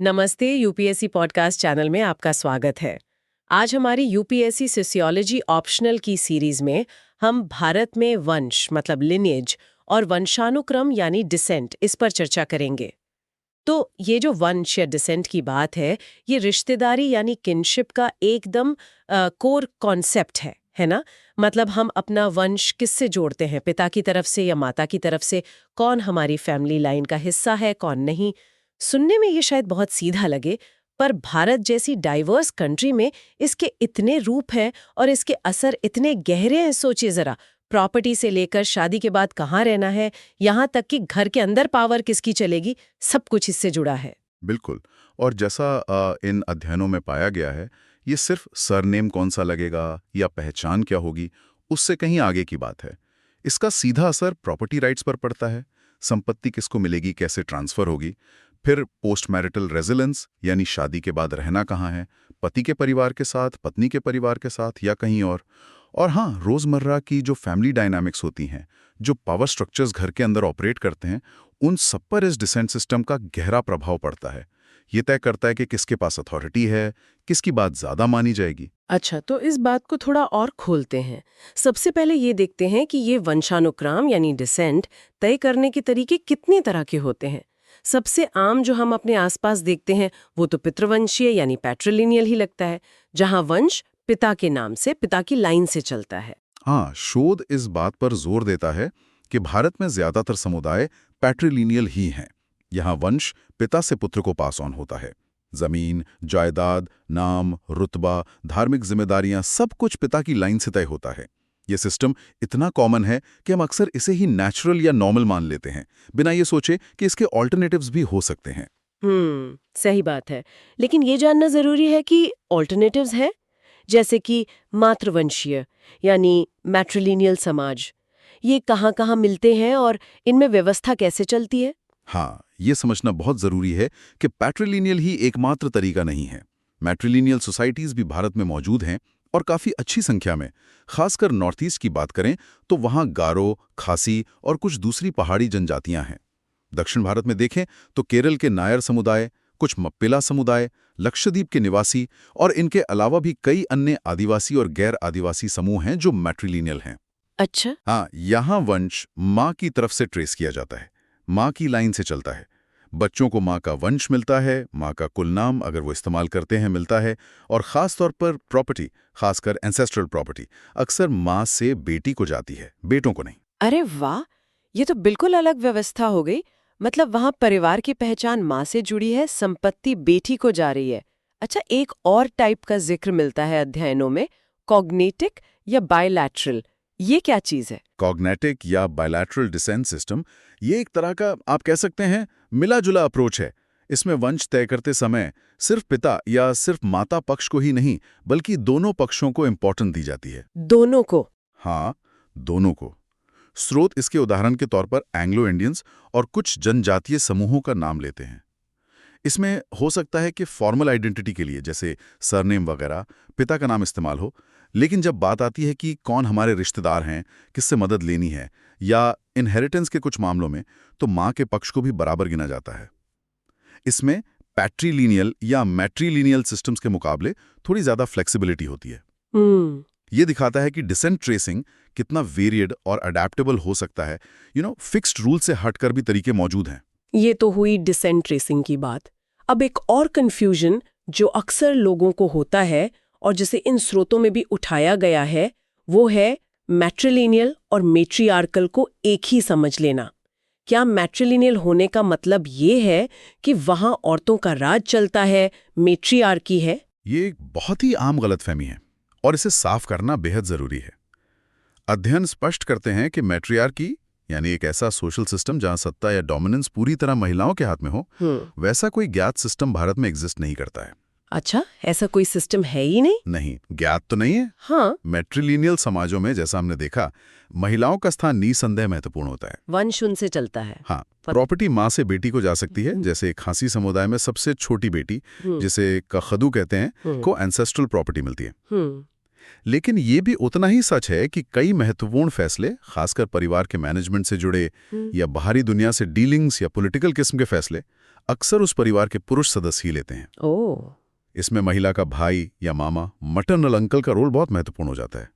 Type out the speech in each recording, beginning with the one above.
नमस्ते UPSC podcast channel में आपका स्वागत है। आज हमारी यूपीएससी सोशियोलॉजी ऑप्शनल की सीरीज में हम भारत में वंश मतलब लिनिएज और वंशानुक्रम यानी डिसेंट इस पर चर्चा करेंगे। तो ये जो वंश या डिसेंट की बात है, ये रिश्तेदारी यानी किनशिप का एकदम कोर कॉन्सेप्ट है ना? मतलब हम अपना वंश किससे जोड़ते हैं, पिता की तरफ से या माता की तरफ से, कौन हमारी फैमिली लाइन का हिस्सा है कौन नहीं। सुनने में ये शायद बहुत सीधा लगे, पर भारत जैसी डाइवर्स कंट्री में इसके इतने रूप हैं और इसके असर इतने गहरे हैं। सोचिए जरा, प्रॉपर्टी से लेकर शादी के बाद कहाँ रहना है, यहाँ तक कि घर के अंदर पावर किसकी चलेगी, सब कुछ इससे जुड़ा है। बिल्कुल। और जैसा इन अध्ययनों में पाया गया है, ये सिर्फ सरनेम कौन सा लगेगा या पहचान क्या होगी, उससे कहीं आगे की बात है। इसका सीधा असर प्रॉपर्टी राइट्स पर पड़ता है। संपत्ति किसको मिलेगी, कैसे ट्रांसफर होगी। फिर पोस्ट मैरिटल रेजिडेंस यानी शादी के बाद रहना कहाँ है, पति के परिवार के साथ, पत्नी के परिवार के साथ या कहीं और हाँ, रोजमर्रा की जो फैमिली डायनामिक्स होती हैं, जो पावर स्ट्रक्चर्स घर के अंदर ऑपरेट करते हैं, उन सब पर इस डिसेंट सिस्टम का गहरा प्रभाव पड़ता है। ये तय करता है कि किसके पास अथॉरिटी है, किसकी बात ज्यादा मानी जाएगी। अच्छा, तो इस बात को थोड़ा और खोलते हैं। सबसे पहले ये देखते हैं कि ये वंशानुक्रम यानी डिसेंट तय करने के तरीके कितनी तरह के होते हैं। सबसे आम जो हम अपने आसपास देखते हैं वो तो पितृवंशीय यानी पैट्रिलिनियल ही लगता है, जहां वंश पिता के नाम से, पिता की लाइन से चलता है। हाँ, शोध इस बात पर जोर देता है कि भारत में ज्यादातर समुदाय पैट्रिलिनियल ही हैं। यहाँ वंश पिता से पुत्र को पास ऑन होता है। जमीन, जायदाद, नाम, रुतबा, धार्मिक जिम्मेदारियां सब कुछ पिता की लाइन से तय होता है। ये सिस्टम इतना कॉमन है कि हम अक्सर इसे ही नेचुरल या नॉर्मल मान लेते हैं, बिना ये सोचे कि इसके ऑल्टरनेटिव्स भी हो सकते हैं। सही बात है। लेकिन ये जानना जरूरी है कि ऑल्टरनेटिव्स है, जैसे कि मातृवंशीय यानी मैट्रिलिनियल समाज, ये कहाँ-कहाँ मिलते हैं और इनमें व्यवस्था कैसे चलती है? हाँ, ये समझना बहुत जरूरी है कि पैट्रिलिनियल ही एकमात्र तरीका नहीं है। मैट्रिलिनियल सोसाइटीज भी भारत में मौजूद हैं और काफी अच्छी संख्या में। खासकर नॉर्थ ईस्ट की बात करें तो वहाँ गारो, खासी और कुछ दूसरी पहाड़ी जनजातियां हैं। दक्षिण भारत में देखें तो केरल के नायर समुदाय, कुछ मप्पिला समुदाय, लक्षद्वीप के निवासी और इनके अलावा भी कई अन्य आदिवासी और गैर आदिवासी समूह हैं जो मैट्रिलिनियल हैं। अच्छा। हाँ, यहाँ वंश माँ की तरफ से ट्रेस किया जाता है, माँ की लाइन से चलता है। बच्चों को माँ का वंश मिलता है, माँ का कुल नाम अगर वो इस्तेमाल करते हैं मिलता है, और ख़ास तौर पर प्रॉपर्टी, खासकर एंसेस्ट्रल प्रॉपर्टी, अक्सर माँ से बेटी को जाती है, बेटों को नहीं। अरे वाह, ये तो बिल्कुल अलग व्यवस्था हो गई। मतलब वहाँ परिवार की पहचान माँ से जुड़ी है, संपत्ति बेटी को जा रही है। अच्छा, एक और टाइप का जिक्र मिलता है अध्ययनों में, कॉग्नेटिक या बायलैटरल। ये क्या चीज है? कॉग्नेटिक या बायलैटरल डिसेंट सिस्टम ये एक तरह का, आप कह सकते हैं, मिला जुला अप्रोच है। इसमें वंश तय करते समय सिर्फ पिता या सिर्फ माता पक्ष को ही नहीं, बल्कि दोनों पक्षों को इम्पोर्टेंस दी जाती है। दोनों को? हाँ, दोनों को। स्रोत इसके उदाहरण के तौर पर एंग्लो इंडियंस और कुछ जनजातीय समूहों का नाम लेते हैं। इसमें हो सकता है कि फॉर्मल आइडेंटिटी के लिए, जैसे सरनेम वगैरह, पिता का नाम इस्तेमाल हो, लेकिन जब बात आती है कि कौन हमारे रिश्तेदार हैं, किससे मदद लेनी है, या इनहेरिटेंस के कुछ मामलों में, तो माँ के पक्ष को भी बराबर गिना जाता है। इसमें पैट्रीलिनियल या मैट्रीलिनियल सिस्टम्स के मुकाबले थोड़ी ज़्यादा फ्लेक्सिबिलिटी होती है। ये दिखाता है कि डिसेंट ट्रेसिंग कितना वेरिएड और अडेप्टेबल हो सकता है। फिक्स्ड रूल से हटकर भी तरीके मौजूद हैं। ये तो हुई डिसेंट ट्रेसिंग की बात। अब एक और कंफ्यूजन जो अक्सर लोगों को होता है और जिसे इन स्रोतों में भी उठाया गया है, वो है मैट्रिलिनियल और मेट्रियार्कल को एक ही समझ लेना। क्या मैट्रिलिनियल होने का मतलब ये है कि वहां औरतों का राज चलता है, मेट्रियार्की है? ये एक बहुत ही आम गलतफहमी है और इसे साफ करना बेहद जरूरी है। अध्ययन स्पष्ट करते हैं कि मैट्रियार्की यानी एक ऐसा सोशल सिस्टम जहां सत्ता या डोमिनेंस पूरी तरह महिलाओं के हाथ में हो, वैसा कोई ज्ञात सिस्टम भारत में एग्जिस्ट नहीं करता है। अच्छा, ऐसा कोई सिस्टम है ही नहीं? नहीं, ज्ञात तो नहीं है। हाँ, मैट्रिलिनियल समाजों में, जैसा हमने देखा, महिलाओं का स्थान निसंदेह महत्वपूर्ण होता है। वंश उनसे चलता है। हाँ, प्रॉपर्टी माँ से बेटी को जा सकती है। जैसे खासी समुदाय में सबसे छोटी बेटी, जिसे कखदू कहते हैं, को एंसेस्ट्रल प्रॉपर्टी मिलती है। लेकिन ये भी उतना ही सच है कि कई महत्वपूर्ण फैसले, खासकर परिवार के मैनेजमेंट से जुड़े या बाहरी दुनिया से डीलिंग्स या पॉलिटिकल किस्म के फैसले, अक्सर उस परिवार के पुरुष सदस्य ही लेते हैं। ओह, इसमें महिला का भाई या मामा, मटरनल अंकल का रोल बहुत महत्वपूर्ण हो जाता है।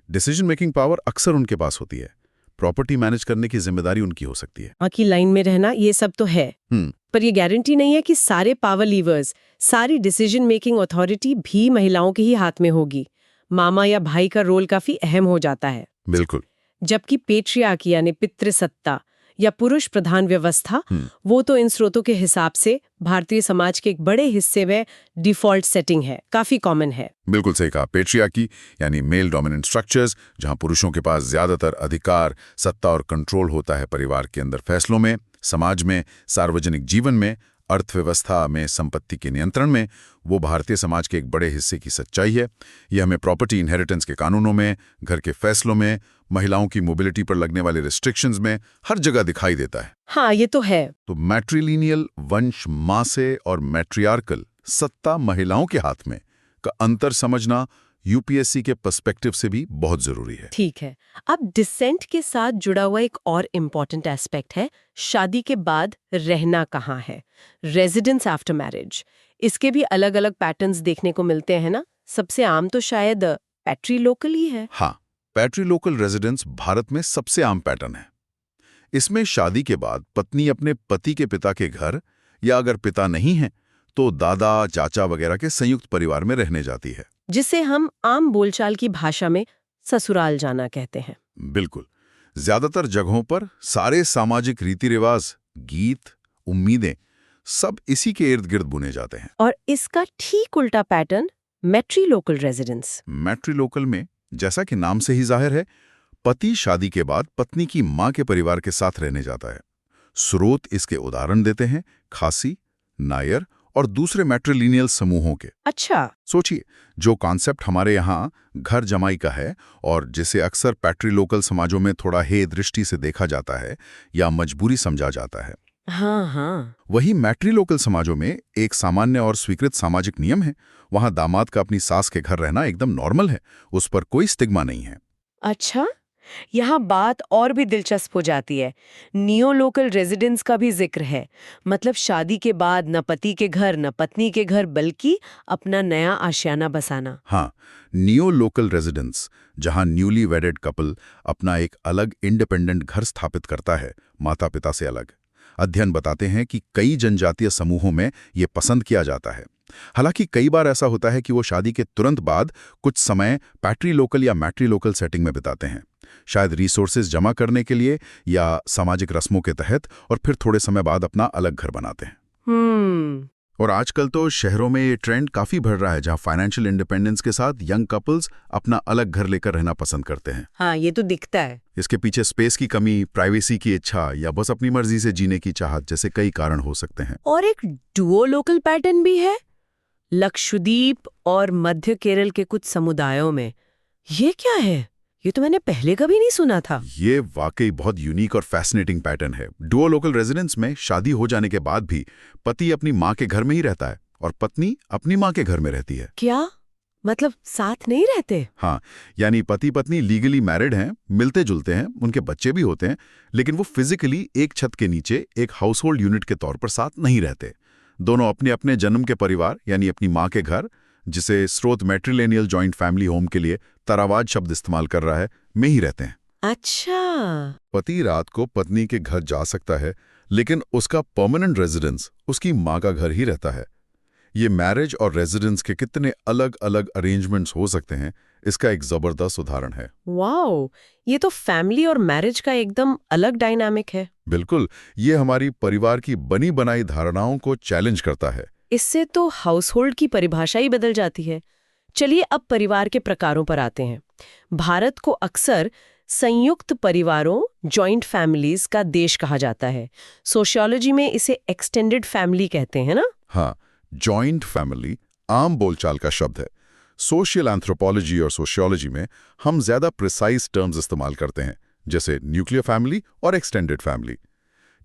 डिसीजन मेकिंग पावर अक्सर उनके पास होती है। प्रॉपर्टी मैनेज करने की जिम्मेदारी उनकी हो सकती है। आखिर लाइन में रहना, ये सब तो है, पर ये गारंटी नहीं है कि सारे पावर लीवर्स, सारी डिसीजन मेकिंग अथॉरिटी भी महिलाओं के ही हाथ में होगी। मामा या भाई का रोल काफी अहम हो जाता है। बिल्कुल। जबकि पेट्रियार्की यानी पितृसत्ता या पुरुष प्रधान व्यवस्था, वो तो इन स्रोतों के हिसाब से भारतीय समाज के एक बड़े हिस्से में डिफॉल्ट सेटिंग है, काफी कॉमन है। बिल्कुल सही कहा। पेट्रियार्की यानी मेल डोमिनेंट स्ट्रक्चर्स, जहां पुरुषों के पास ज्यादातर अधिकार, सत्ता और कंट्रोल होता है परिवार के अंदर, फैसलों में, समाज में, सार्वजनिक जीवन में, अर्थव्यवस्था में, संपत्ति के नियंत्रण में। वो भारतीय समाज के एक बड़े हिस्से की सच्चाई है। यह हमें प्रॉपर्टी इनहेरिटेंस के कानूनों में, घर के फैसलों में, महिलाओं की मोबिलिटी पर लगने वाले रिस्ट्रिक्शंस में, हर जगह दिखाई देता है। हाँ, ये तो है। तो मैट्रिलिनियल वंश माँ से और मैट्रियार्कल सत्ता महिलाओं के हाथ में का अंतर समझना यूपीएससी के पर्सपेक्टिव से भी बहुत जरूरी है। ठीक है। अब डिसेंट के साथ जुड़ा हुआ एक और इम्पॉर्टेंट एस्पेक्ट है, शादी के बाद रहना कहाँ है, रेजिडेंस आफ्टर मैरिज। इसके भी अलग अलग पैटर्न्स देखने को मिलते हैं ना। सबसे आम तो शायद पैट्रीलोकल ही है। हाँ, पैट्रीलोकल रेजिडेंस भारत में सबसे आम पैटर्न है। इसमें शादी के बाद पत्नी अपने पति के पिता के घर, या अगर पिता नहीं है तो दादा, चाचा वगैरह के संयुक्त परिवार में रहने जाती है, जिसे हम आम बोलचाल की भाषा में ससुराल जाना कहते हैं। बिल्कुल। ज्यादातर जगहों पर सारे सामाजिक रीति रिवाज, गीत, उम्मीदें सब इसी के इर्द गिर्द बुने जाते हैं। और इसका ठीक उल्टा पैटर्न मैट्रीलोकल रेजिडेंस। मैट्रीलोकल में, जैसा कि नाम से ही जाहिर है, पति शादी के बाद पत्नी की मां के परिवार के साथ रहने जाता है। स्रोत इसके उदाहरण देते हैं खासी, नायर और दूसरे मैट्रिलिनियल समूहों के। अच्छा। सोचिए, जो कॉन्सेप्ट हमारे यहाँ घर जमाई का है और जिसे अक्सर पैट्रीलोकल समाजों में थोड़ा हे दृष्टि से देखा जाता है या मजबूरी समझा जाता है, हाँ, वही मैट्रीलोकल समाजों में एक सामान्य और स्वीकृत सामाजिक नियम है। वहां दामाद का अपनी सास के घर रहना एकदम नॉर्मल है, उस पर कोई स्टिग्मा नहीं है। अच्छा, यहाँ बात और भी दिलचस्प हो जाती है। नियोलोकल रेजिडेंस का भी जिक्र है, मतलब शादी के बाद न पति के घर न पत्नी के घर, बल्कि अपना नया आशियाना बसाना। हाँ, नियोलोकल रेजिडेंस, जहां न्यूली वेडेड कपल अपना एक अलग इंडिपेंडेंट घर स्थापित करता है, माता पिता से अलग। अध्ययन बताते हैं कि कई जनजातीय समूहों में ये पसंद किया जाता है। हालांकि कई बार ऐसा होता है कि वो शादी के तुरंत बाद कुछ समय पैट्रीलोकल या मैट्रीलोकल सेटिंग में बिताते हैं, शायद रिसोर्सेज जमा करने के लिए या सामाजिक रस्मों के तहत, और फिर थोड़े समय बाद अपना अलग घर बनाते हैं। और आजकल तो शहरों में ये ट्रेंड काफी बढ़ रहा है, जहां फाइनेंशियल इंडिपेंडेंस के साथ यंग कपल्स अपना अलग घर लेकर रहना पसंद करते हैं। हाँ, ये तो दिखता है। इसके पीछे स्पेस की कमी, प्राइवेसी की इच्छा या बस अपनी मर्जी से जीने की चाहत जैसे कई कारण हो सकते हैं। और एक डुओ लोकल पैटर्न भी है लक्षद्वीप और मध्य केरल के कुछ समुदायों में। ये क्या है? ये तो मैंने पहले कभी नहीं सुना था। ये वाकई बहुत यूनिक और फैसिनेटिंग पैटर्न है। डुओ लोकल रेजिडेंस में शादी हो जाने के बाद भी पति अपनी माँ के घर में ही रहता है और पत्नी अपनी माँ के घर में रहती है। क्या मतलब साथ नहीं रहते? हाँ, यानी पति पत्नी लीगली मैरिड हैं, मिलते जुलते हैं, उनके बच्चे भी होते हैं, लेकिन वो फिजिकली एक छत के नीचे एक हाउस होल्ड यूनिट के तौर पर साथ नहीं रहते। दोनों अपने अपने जन्म के परिवार यानी अपनी माँ के घर, जिसे स्रोत मैट्रिलिनियल जॉइंट फैमिली होम के लिए तरावाज शब्द इस्तेमाल कर रहा है, में ही रहते हैं। अच्छा। पति रात को पत्नी के घर जा सकता है, लेकिन उसका परमानेंट रेजिडेंस उसकी माँ का घर ही रहता है। ये मैरिज और रेजिडेंस के कितने अलग अलग अरेंजमेंट्स हो सकते हैं, इसका एक जबरदस्त उदाहरण है। वाओ, ये तो फैमिली और मैरिज का एकदम अलग डायनामिक है। बिल्कुल, ये हमारी परिवार की बनी बनाई धारणाओं को चैलेंज करता है। इससे तो हाउसहोल्ड की परिभाषा ही बदल जाती है। चलिए अब परिवार के प्रकारों पर आते हैं। भारत को अक्सर संयुक्त परिवारों, जॉइंट फैमिलीज का देश कहा जाता है। सोशियोलॉजी में इसे एक्सटेंडेड फैमिली कहते हैं ना? हाँ, जॉइंट फैमिली आम बोलचाल का शब्द है। सोशल एंथ्रोपोलॉजी और सोशियोलॉजी में हम ज्यादा प्रिसाइज टर्म्स इस्तेमाल करते हैं, जैसे न्यूक्लियर फैमिली और एक्सटेंडेड फैमिली।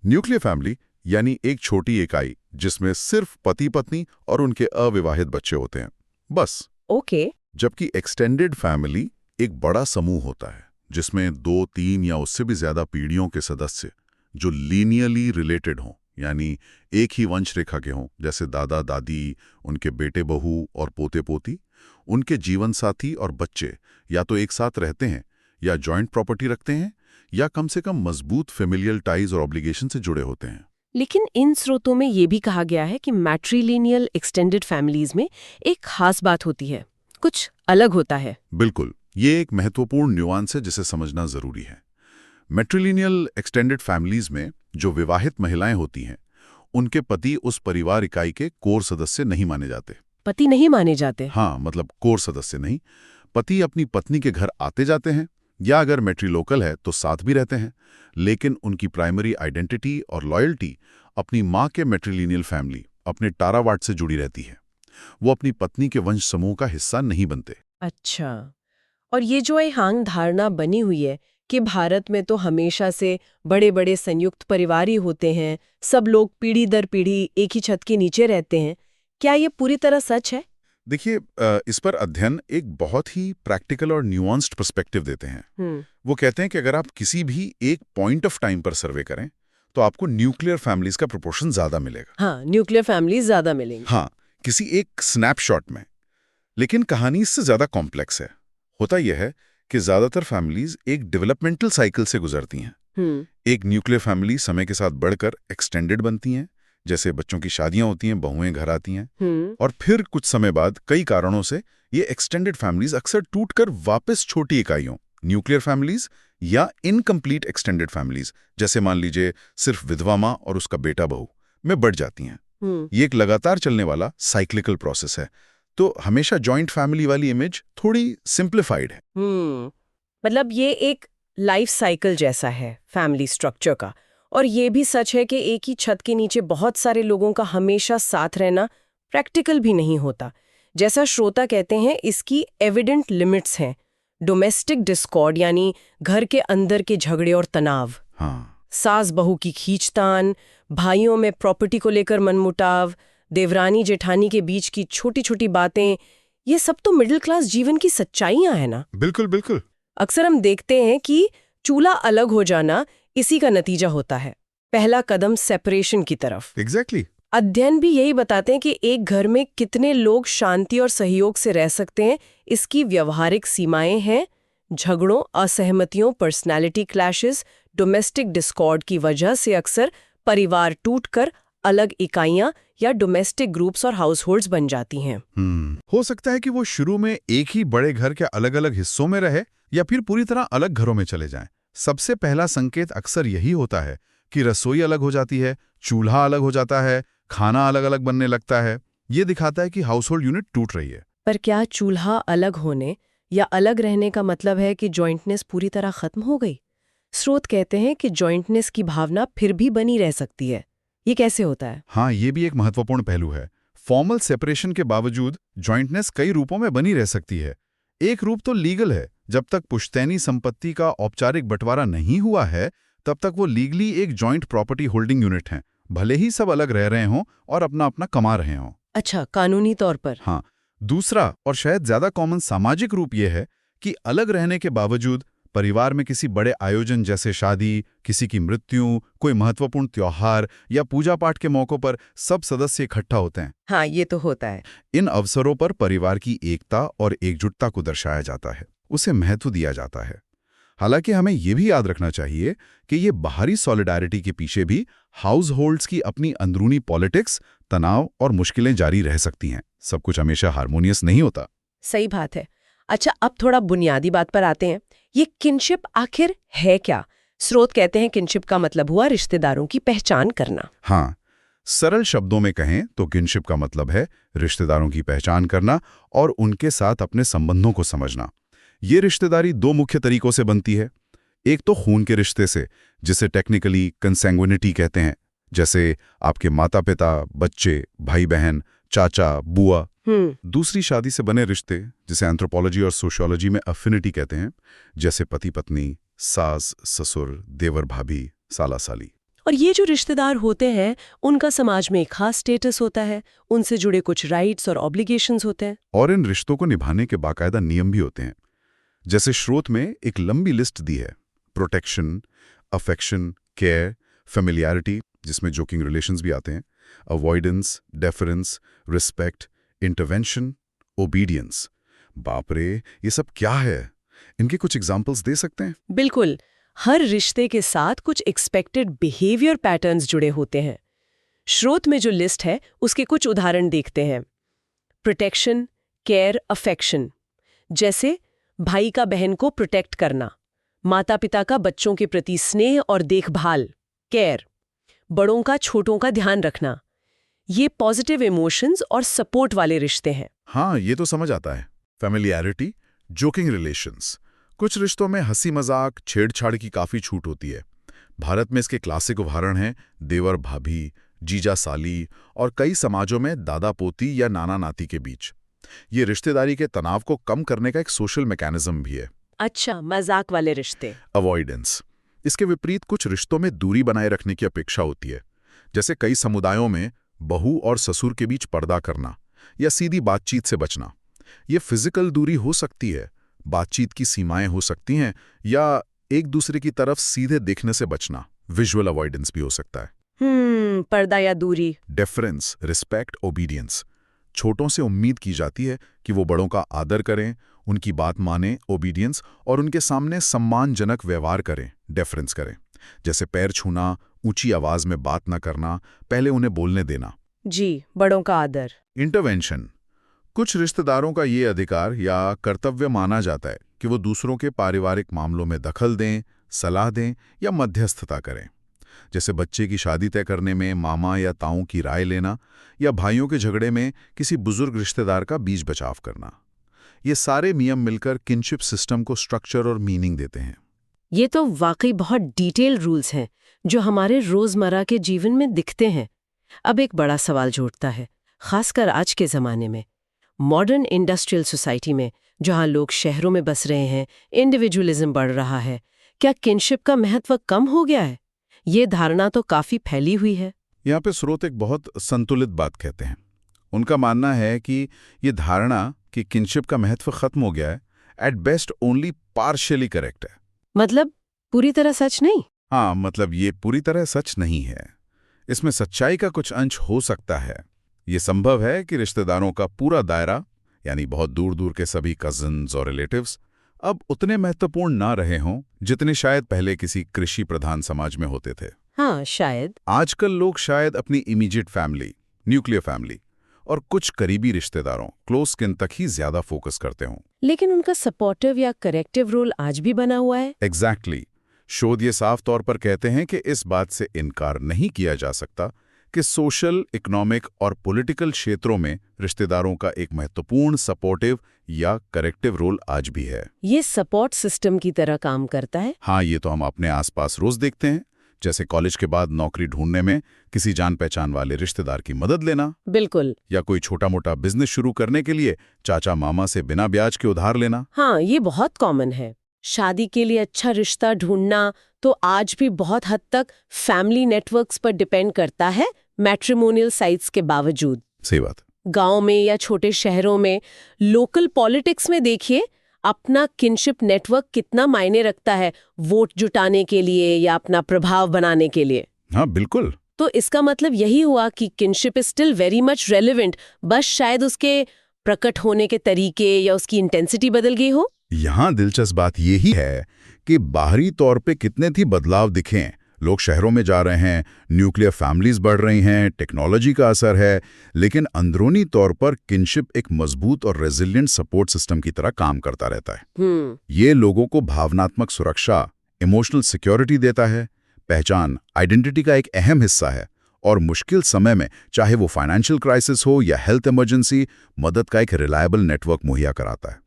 न्यूक्लियर फैमिली यानी एक छोटी इकाई जिसमें सिर्फ पति पत्नी और उनके अविवाहित बच्चे होते हैं, बस। ओके। जबकि एक्सटेंडेड फैमिली एक बड़ा समूह होता है जिसमें 2, 3 या उससे भी ज्यादा पीढ़ियों के सदस्य जो लीनियरली रिलेटेड हों, यानी एक ही वंश रेखा के हों, जैसे दादा दादी, उनके बेटे बहू और पोते पोती, उनके जीवन साथी और बच्चे या तो एक साथ रहते हैं या जॉइंट प्रॉपर्टी रखते हैं या कम से कम मजबूत फेमिलियल टाइज और ऑब्लिगेशन से जुड़े होते हैं। लेकिन इन स्रोतों में ये भी कहा गया है कि मैट्रिलिनियल एक्सटेंडेड फैमिलीज में एक खास बात होती है, कुछ अलग होता है। बिल्कुल, ये एक महत्वपूर्ण न्यूआंस है जिसे समझना जरूरी है। मैट्रिलिनियल एक्सटेंडेड फैमिलीज में जो विवाहित महिलाएं होती हैं, उनके पति उस परिवार इकाई के कोर सदस्य नहीं माने जाते। पति नहीं माने जाते? हाँ, मतलब कोर सदस्य नहीं। पति अपनी पत्नी के घर आते जाते हैं या अगर मैट्रिलोकल है तो साथ भी रहते हैं, लेकिन उनकी प्राइमरी आइडेंटिटी और लॉयल्टी अपनी माँ के मैट्रिलिनियल फैमिली, अपने टारावाट से जुड़ी रहती है। वो अपनी पत्नी के वंश समूह का हिस्सा नहीं बनते। अच्छा, और ये जो हांग धारणा बनी हुई है कि भारत में तो हमेशा से बड़े बड़े संयुक्त परिवार ही होते हैं, सब लोग पीढ़ी दर पीढ़ी एक ही छत के नीचे रहते हैं, क्या ये पूरी तरह सच है? देखिए, इस पर अध्ययन एक बहुत ही प्रैक्टिकल और न्यूआंस्ड पर्सपेक्टिव देते हैं। वो कहते हैं कि अगर आप किसी भी एक पॉइंट ऑफ टाइम पर सर्वे करें तो आपको न्यूक्लियर फैमिलीज का प्रोपोर्शन ज्यादा मिलेगा। हाँ, न्यूक्लियर फैमिलीज ज्यादा मिलेंगी। हाँ, किसी एक स्नैपशॉट में। लेकिन कहानी इससे ज्यादा कॉम्प्लेक्स है। होता यह है कि ज्यादातर फैमिलीज एक डेवलपमेंटल साइकिल से गुजरती हैं। एक न्यूक्लियर फैमिली समय के साथ बढ़कर एक्सटेंडेड बनती हैं, जैसे बच्चों की शादियां होती हैं, बहुएं घर आती हैं, और फिर कुछ समय बाद कई कारणों से ये एक्सटेंडेड फैमिलीज अक्सर टूटकर वापस छोटी इकाइयों, न्यूक्लियर फैमिलीज या इनकम्प्लीट एक्सटेंडेड फैमिलीज, जैसे मान लीजिए सिर्फ विधवा माँ और उसका बेटा बहू, में बढ़ जाती हैं। ये एक लगातार चलने वाला साइक्लिकल प्रोसेस है। तो हमेशा जॉइंट फैमिली वाली इमेज थोड़ी सिंप्लीफाइड है। मतलब ये एक लाइफ साइकिल जैसा है फैमिली स्ट्रक्चर का। और ये भी सच है कि एक ही छत के नीचे बहुत सारे लोगों का हमेशा साथ रहना प्रैक्टिकल भी नहीं होता। जैसा श्रोता कहते हैं, इसकी एविडेंट लिमिट्स हैं। डोमेस्टिक डिस्कॉर्ड यानी घर के अंदर के झगड़े और तनाव, सास बहू की खींचतान, भाइयों में प्रॉपर्टी को लेकर मनमुटाव, देवरानी जेठानी के बीच की छोटी छोटी बातें, ये सब तो मिडिल क्लास जीवन की सच्चाइयां हैं ना। बिल्कुल बिल्कुल। अक्सर हम देखते हैं कि चूल्हा अलग हो जाना इसी का नतीजा होता है, पहला कदम सेपरेशन की तरफ। एग्जैक्टली। अध्ययन भी यही बताते हैं कि एक घर में कितने लोग शांति और सहयोग से रह सकते हैं, इसकी व्यवहारिक सीमाएं हैं। झगड़ों, असहमतियों, पर्सनैलिटी क्लैशेस, डोमेस्टिक डिस्कॉर्ड की वजह से अक्सर परिवार टूटकर अलग इकाइयां या डोमेस्टिक ग्रुप्स और हाउसहोल्ड्स बन जाती हैं। हो सकता है कि वो शुरू में एक ही बड़े घर के अलग अलग हिस्सों में रहे या फिर पूरी तरह अलग घरों में चले जाएं। सबसे पहला संकेत अक्सर यही होता है कि रसोई अलग हो जाती है, चूल्हा अलग हो जाता है, खाना अलग अलग बनने लगता है। ये दिखाता है कि हाउसहोल्ड यूनिट टूट रही है। पर क्या चूल्हा अलग होने या अलग रहने का मतलब है कि जॉइंटनेस पूरी तरह खत्म हो गई? स्रोत कहते हैं कि जॉइंटनेस की भावना फिर भी बनी रह सकती है। ये कैसे होता है? हाँ, ये भी एक महत्वपूर्ण पहलू है। फॉर्मल सेपरेशन के बावजूद जॉइंटनेस कई रूपों में बनी रह सकती है। एक रूप तो लीगल है। जब तक पुश्तैनी संपत्ति का औपचारिक बंटवारा नहीं हुआ है, तब तक वो लीगली एक जॉइंट प्रॉपर्टी होल्डिंग यूनिट हैं, भले ही सब अलग रह रहे हों और अपना अपना कमा रहे हों। अच्छा, कानूनी तौर पर। हाँ। दूसरा और शायद ज्यादा कॉमन सामाजिक रूप यह है कि अलग रहने के बावजूद परिवार में किसी बड़े आयोजन जैसे शादी, किसी की मृत्यु, कोई महत्वपूर्ण त्योहार या पूजा पाठ के मौकों पर सब सदस्य इकट्ठा होते हैं। हाँ, ये तो होता है। इन अवसरों पर परिवार की एकता और एकजुटता को दर्शाया जाता है, उसे महत्व दिया जाता है। हालांकि हमें यह भी याद रखना चाहिए कि ये बाहरी सॉलिडारिटी के पीछे भी हाउस होल्ड्स की अपनी अंदरूनी पॉलिटिक्स, तनाव और मुश्किलें जारी रह सकती हैं। सब कुछ हमेशा हार्मोनियस नहीं होता। सही बात है। अच्छा, अब थोड़ा बुनियादी बात पर आते हैं। ये किनशिप आखिर है क्या? स्रोत कहते हैं किनशिप का मतलब हुआ रिश्तेदारों की पहचान करना। हाँ, सरल शब्दों में कहें तो किनशिप का मतलब है रिश्तेदारों की पहचान करना और उनके साथ अपने संबंधों को समझना। ये रिश्तेदारी दो मुख्य तरीकों से बनती है। एक तो खून के रिश्ते से, जिसे टेक्निकली कंसैंग्विनिटी कहते हैं, जैसे आपके माता पिता, बच्चे, भाई बहन, चाचा, बुआ। दूसरी शादी से बने रिश्ते, जिसे एंथ्रोपोलॉजी और सोशियोलॉजी में अफिनिटी कहते हैं, जैसे पति पत्नी, सास ससुर, देवर भाभी, साला साली। और ये जो रिश्तेदार होते हैं, उनका समाज में एक खास स्टेटस होता है, उनसे जुड़े कुछ राइट्स और ऑब्लिगेशंस होते हैं। और इन रिश्तों को निभाने के बाकायदा नियम भी होते हैं। जैसे स्रोत में एक लंबी लिस्ट दी है: प्रोटेक्शन, अफेक्शन, केयर, फेमिलियरिटी जिसमें जोकिंग रिलेशंस भी आते हैं, avoidance, deference, respect, intervention, obedience. बाप रे, ये सब क्या है? इनके कुछ एग्जाम्पल्स दे सकते हैं? बिल्कुल। हर रिश्ते के साथ कुछ एक्सपेक्टेड बिहेवियर पैटर्न्स जुड़े होते हैं। स्रोत में जो लिस्ट है उसके कुछ उदाहरण देखते हैं। Protection, care, affection. जैसे भाई का बहन को प्रोटेक्ट करना, माता पिता का बच्चों के प्रति स्नेह और देखभाल, केयर। बड़ों का छोटों का ध्यान रखना। ये पॉजिटिव इमोशंस और सपोर्ट वाले रिश्ते हैं। हाँ, ये तो समझ आता है। Familiarity, joking relations. कुछ रिश्तों में हंसी मजाक, छेड़छाड़ की काफी छूट होती है। भारत में इसके क्लासिक उदाहरण हैं देवर भाभी, जीजा साली और कई समाजों में दादा पोती या नाना नाती के बीच। ये रिश्तेदारी के तनाव को कम करने का एक सोशल मैकेनिज्म भी है। अच्छा, मजाक वाले रिश्ते। अवॉइडेंस। इसके विपरीत कुछ रिश्तों में दूरी बनाए रखने की अपेक्षा होती है, जैसे कई समुदायों में बहू और ससुर के बीच पर्दा करना या सीधी बातचीत से बचना। ये फिजिकल दूरी हो सकती है, बातचीत की सीमाएं हो सकती हैं, या एक दूसरे की तरफ सीधे देखने से बचना, विजुअल अवॉइडेंस भी हो सकता है। पर्दा या दूरी। Deference, respect, obedience. छोटों से उम्मीद की जाती है कि वो बड़ों का आदर करें, उनकी बात मानें, ओबीडियंस, और उनके सामने सम्मानजनक व्यवहार करें, डेफरेंस करें। जैसे पैर छूना, ऊंची आवाज में बात न करना, पहले उन्हें बोलने देना। जी, बड़ों का आदर। इंटरवेंशन। कुछ रिश्तेदारों का ये अधिकार या कर्तव्य माना जाता है कि वो दूसरों के पारिवारिक मामलों में दखल दें, सलाह दें या मध्यस्थता करें। जैसे बच्चे की शादी तय करने में मामा या ताऊ की राय लेना, या भाइयों के झगड़े में किसी बुजुर्ग रिश्तेदार का बीच बचाव करना। ये सारे नियम मिलकर किनशिप सिस्टम को स्ट्रक्चर और मीनिंग देते हैं। ये तो वाकई बहुत डिटेल रूल्स हैं जो हमारे रोजमर्रा के जीवन में दिखते हैं। अब एक बड़ा सवाल जुड़ता है, खासकर आज के ज़माने में, मॉडर्न इंडस्ट्रियल सोसाइटी में, जहां लोग शहरों में बस रहे हैं, इंडिविजुअलिज्म बढ़ रहा है। क्या किनशिप का महत्व कम हो गया है? ये धारणा तो काफी फैली हुई है। यहाँ पे स्रोत एक बहुत संतुलित बात कहते हैं। उनका मानना है कि ये धारणा कि किनशिप का महत्व खत्म हो गया है, at best only partially correct है। मतलब पूरी तरह सच नहीं? हाँ, मतलब ये पूरी तरह सच नहीं है। इसमें सच्चाई का कुछ अंश हो सकता है। ये संभव है कि रिश्तेदारों का पूरा दायरा, यानी बहुत दूर दूर के सभी कजिन्स और रिलेटिव्स, अब उतने महत्वपूर्ण ना रहे हों जितने शायद पहले किसी कृषि प्रधान समाज में होते थे। हाँ, शायद। आजकल लोग शायद अपनी इमीडिएट फैमिली, न्यूक्लियर फैमिली और कुछ करीबी रिश्तेदारों, क्लोज किन तक ही ज्यादा फोकस करते हों। लेकिन उनका सपोर्टिव या करेक्टिव रोल आज भी बना हुआ है। एग्जैक्टली। शोध ये साफ तौर पर कहते हैं कि इस बात से इनकार नहीं किया जा सकता कि सोशल, इकोनॉमिक और पॉलिटिकल क्षेत्रों में रिश्तेदारों का एक महत्वपूर्ण सपोर्टिव या करेक्टिव रोल आज भी है। ये सपोर्ट सिस्टम की तरह काम करता है। हाँ, ये तो हम अपने आसपास रोज देखते हैं, जैसे कॉलेज के बाद नौकरी ढूंढने में किसी जान पहचान वाले रिश्तेदार की मदद लेना। बिल्कुल। या कोई छोटा मोटा बिजनेस शुरू करने के लिए चाचा मामा से बिना ब्याज के उधार लेना। हाँ, ये बहुत कॉमन है। शादी के लिए अच्छा रिश्ता ढूंढना तो आज भी बहुत हद तक फैमिली नेटवर्क्स पर डिपेंड करता है, मैट्रिमोनियल साइट्स के बावजूद। सही बात। गांव में या छोटे शहरों में लोकल पॉलिटिक्स में देखिए, अपना किनशिप नेटवर्क कितना मायने रखता है वोट जुटाने के लिए या अपना प्रभाव बनाने के लिए। हाँ, बिल्कुल। तो इसका मतलब यही हुआ कि kinship is still very much relevant, बस शायद उसके प्रकट होने के तरीके या उसकी इंटेंसिटी बदल गई हो। यहाँ दिलचस्प बात यही है कि बाहरी तौर पे कितने भी बदलाव दिखें, लोग शहरों में जा रहे हैं, न्यूक्लियर फैमिलीज बढ़ रही हैं, टेक्नोलॉजी का असर है, लेकिन अंदरूनी तौर पर किनशिप एक मजबूत और रेजिलिएंट सपोर्ट सिस्टम की तरह काम करता रहता है। ये लोगों को भावनात्मक सुरक्षा, इमोशनल सिक्योरिटी देता है, पहचान, आइडेंटिटी का एक अहम हिस्सा है, और मुश्किल समय में, चाहे वो फाइनेंशियल क्राइसिस हो या हेल्थ इमरजेंसी, मदद का एक रिलायबल नेटवर्क मुहैया कराता है।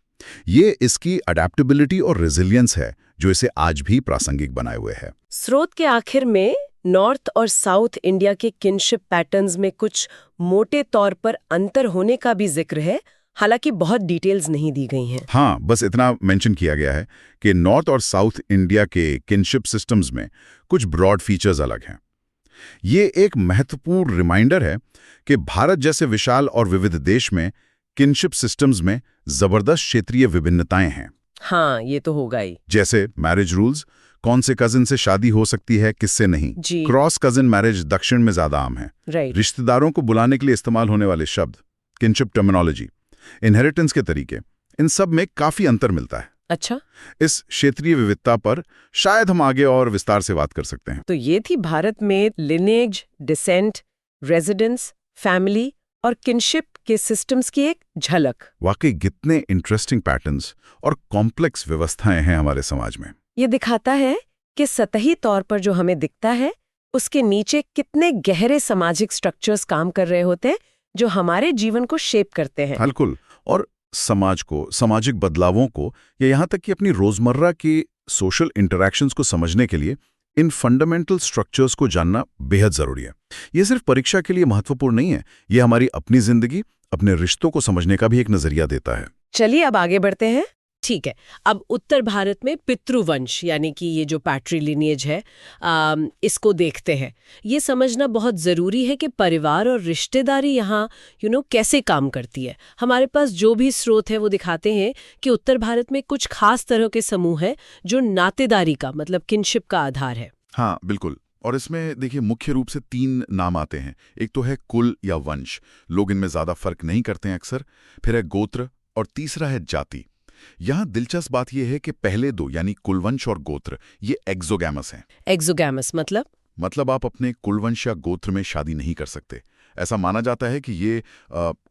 ये इसकी अडेप्टेबिलिटी और रेजिलियंस है जो इसे आज भी प्रासंगिक बनाए हुए है। स्रोत के आखिर में नॉर्थ और साउथ इंडिया के किनशिप पैटर्न्स में कुछ मोटे तौर पर अंतर होने का भी जिक्र है, हालांकि बहुत डिटेल्स नहीं दी गई हैं। हाँ, बस इतना मेंशन किया गया है कि नॉर्थ और साउथ इंडिया के किनशिप सिस्टम्स में कुछ ब्रॉड फीचर्स अलग हैं। ये एक महत्वपूर्ण रिमाइंडर है कि भारत जैसे विशाल और विविध देश में किनशिप सिस्टम्स में जबरदस्त क्षेत्रीय विभिन्नताएं हैं। हाँ, ये तो होगा ही। जैसे मैरिज रूल्स, कौन से कजिन से शादी हो सकती है, किससे नहीं। जी। क्रॉस कजिन मैरिज दक्षिण में ज्यादा आम है। राइट। रिश्तेदारों को बुलाने के लिए इस्तेमाल होने वाले शब्द, किनशिप टर्मिनोलॉजी, इनहेरिटेंस के तरीके, इन सब में काफी अंतर मिलता है। अच्छा, इस क्षेत्रीय विविधता पर शायद हम आगे और विस्तार से बात कर सकते हैं। तो ये थी भारत में लिनेज, डिसेंट, रेजिडेंस, फैमिली और किनशिप के सिस्टम्स की एक झलक। वाकई कितने इंटरेस्टिंग पैटर्न्स और कॉम्प्लेक्स व्यवस्थाएं हैं हमारे समाज में। ये दिखाता है कि सतही तौर पर जो हमें दिखता है उसके नीचे कितने गहरे सामाजिक स्ट्रक्चर्स काम कर रहे होते हैं जो हमारे जीवन को शेप करते हैं। बिल्कुल। और समाज को, सामाजिक बदलावों को या यहाँ तक कि अपनी रोजमर्रा की सोशल इंटरैक्शंस को समझने के लिए इन फंडामेंटल स्ट्रक्चर्स को जानना बेहद जरूरी है। ये सिर्फ परीक्षा के लिए महत्वपूर्ण नहीं है, ये हमारी अपनी जिंदगी, अपने रिश्तों को समझने का भी एक नजरिया देता है। चलिए अब आगे बढ़ते हैं। ठीक है, अब उत्तर भारत में पितृवंश यानी कि ये जो पैट्रीलिनिएज है, इसको देखते हैं। ये समझना बहुत ज़रूरी है कि परिवार और रिश्तेदारी यहाँ कैसे काम करती है। हमारे पास जो भी स्रोत है वो दिखाते हैं कि उत्तर भारत में कुछ खास तरह के समूह हैं जो नातेदारी का मतलब किनशिप का आधार है। हाँ बिल्कुल। और इसमें देखिए मुख्य रूप से 3 नाम आते हैं। एक तो है कुल या वंश, लोग इनमें ज्यादा फर्क नहीं करते हैं अक्सर। फिर है गोत्र और तीसरा है जाति। यहाँ दिलचस्प बात यह है कि पहले 2 यानी कुलवंश और गोत्र ये एक्सोगैमस हैं। एक्सोगैमस मतलब आप अपने कुलवंश या गोत्र में शादी नहीं कर सकते। ऐसा माना जाता है कि ये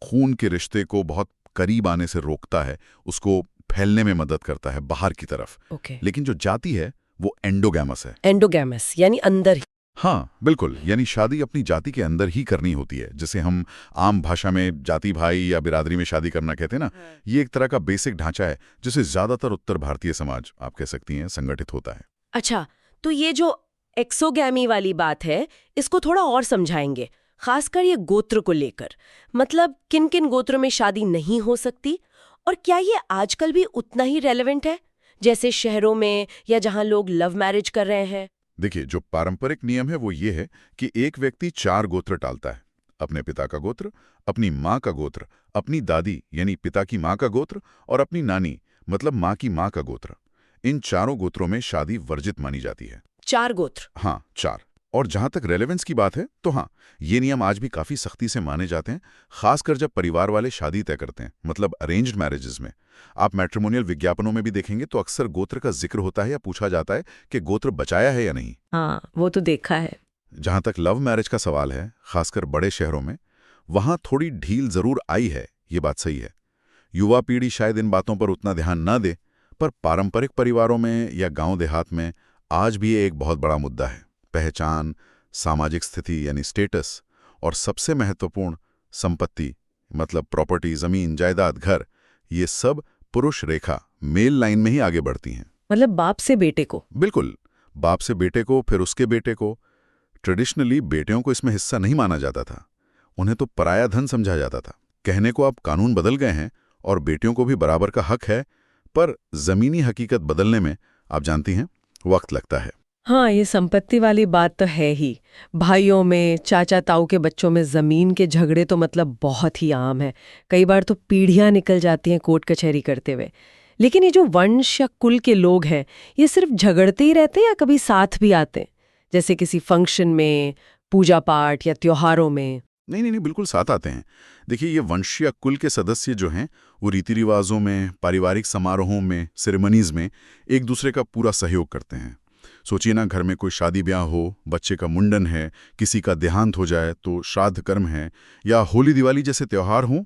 खून के रिश्ते को बहुत करीब आने से रोकता है, उसको फैलने में मदद करता है बाहर की तरफ। लेकिन जो जाति है वो एंडोगैमस है। एंडोगैमस यानी अंदर ही। हाँ बिल्कुल, यानी शादी अपनी जाति के अंदर ही करनी होती है, जिसे हम आम भाषा में जाति भाई या बिरादरी में शादी करना कहते हैं ना। ये एक तरह का बेसिक ढांचा है जिसे ज्यादातर उत्तर भारतीय समाज, आप कह सकती हैं, संगठित होता है। अच्छा, तो ये जो एक्सोगैमी वाली बात है इसको थोड़ा और समझाएंगे, खासकर ये गोत्र को लेकर। मतलब किन किन गोत्रों में शादी नहीं हो सकती और क्या ये आजकल भी उतना ही रेलेवेंट है जैसे शहरों में या जहां लोग लव मैरिज कर रहे हैं? देखिए, जो पारंपरिक नियम है वो ये है कि एक व्यक्ति 4 गोत्र टालता है। अपने पिता का गोत्र, अपनी माँ का गोत्र, अपनी दादी यानी पिता की माँ का गोत्र और अपनी नानी मतलब माँ की माँ का गोत्र। इन चारों गोत्रों में शादी वर्जित मानी जाती है। 4 गोत्र? हाँ 4। और जहां तक रेलेवेंस की बात है तो हाँ, ये नियम आज भी काफी सख्ती से माने जाते हैं, खासकर जब परिवार वाले शादी तय करते हैं, मतलब अरेंज्ड मैरिजेस में। आप मैट्रिमोनियल विज्ञापनों में भी देखेंगे तो अक्सर गोत्र का जिक्र होता है या पूछा जाता है कि गोत्र बचाया है या नहीं। हाँ, वो तो देखा है। जहां तक लव मैरिज का सवाल है, खासकर बड़े शहरों में, वहां थोड़ी ढील जरूर आई है, ये बात सही है। युवा पीढ़ी शायद इन बातों पर उतना ध्यान न दे, पर पारंपरिक परिवारों में या गांव देहात में आज भी ये एक बहुत बड़ा मुद्दा है। पहचान, सामाजिक स्थिति यानी स्टेटस, और सबसे महत्वपूर्ण संपत्ति मतलब प्रॉपर्टी, जमीन, जायदाद, घर, ये सब पुरुष रेखा, मेल लाइन में ही आगे बढ़ती हैं। मतलब बाप से बेटे को? बिल्कुल, बाप से बेटे को, फिर उसके बेटे को। ट्रेडिशनली बेटियों को इसमें हिस्सा नहीं माना जाता था, उन्हें तो पराया धन समझा जाता था। कहने को अब कानून बदल गए हैं और बेटियों को भी बराबर का हक है, पर जमीनी हकीकत बदलने में आप जानती हैं वक्त लगता है। हाँ, ये संपत्ति वाली बात तो है ही। भाइयों में, चाचा ताऊ के बच्चों में जमीन के झगड़े तो मतलब बहुत ही आम है। कई बार तो पीढ़ियां निकल जाती हैं कोर्ट कचहरी करते हुए। लेकिन ये जो वंश या कुल के लोग हैं, ये सिर्फ झगड़ते ही रहते हैं या कभी साथ भी आते हैं, जैसे किसी फंक्शन में, पूजा पाठ या त्योहारों में? नहीं, बिल्कुल साथ आते हैं। देखिए, ये वंश या कुल के सदस्य जो हैं वो रीति रिवाजों में, पारिवारिक समारोहों में, सेरेमनीज में एक दूसरे का पूरा सहयोग करते हैं। सोचिए ना, घर में कोई शादी ब्याह हो, बच्चे का मुंडन है, किसी का देहांत हो जाए तो श्राद्ध कर्म है, या होली दिवाली जैसे त्यौहार हों,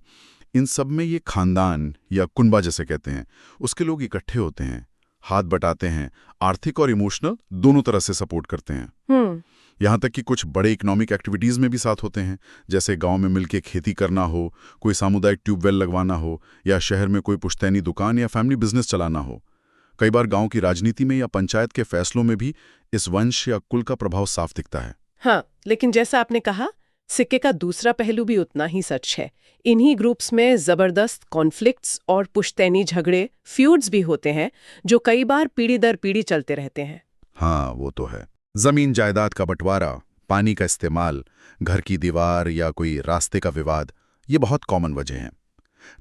इन सब में ये खानदान या कुनबा जैसे कहते हैं, उसके लोग इकट्ठे होते हैं, हाथ बटाते हैं, आर्थिक और इमोशनल दोनों तरह से सपोर्ट करते हैं। यहाँ तक कि कुछ बड़े इकोनॉमिक एक्टिविटीज़ में भी साथ होते हैं, जैसे गांव में मिलके खेती करना हो, कोई सामुदायिक ट्यूबवेल लगवाना हो, या शहर में कोई पुश्तैनी दुकान या फैमिली बिजनेस चलाना हो। कई बार गांव की राजनीति में या पंचायत के फैसलों में भी इस वंश या कुल का प्रभाव साफ दिखता है। हाँ, लेकिन जैसा आपने कहा, सिक्के का दूसरा पहलू भी उतना ही सच है। इन्हीं ग्रुप्स में जबरदस्त कॉन्फ्लिक्ट्स और पुश्तैनी झगड़े, फ्यूड्स भी होते हैं, जो कई बार पीढ़ी दर पीढ़ी चलते रहते हैं। हाँ, वो तो है। जमीन जायदाद का बंटवारा, पानी का इस्तेमाल, घर की दीवार या कोई रास्ते का विवाद, ये बहुत कॉमन वजह हैं।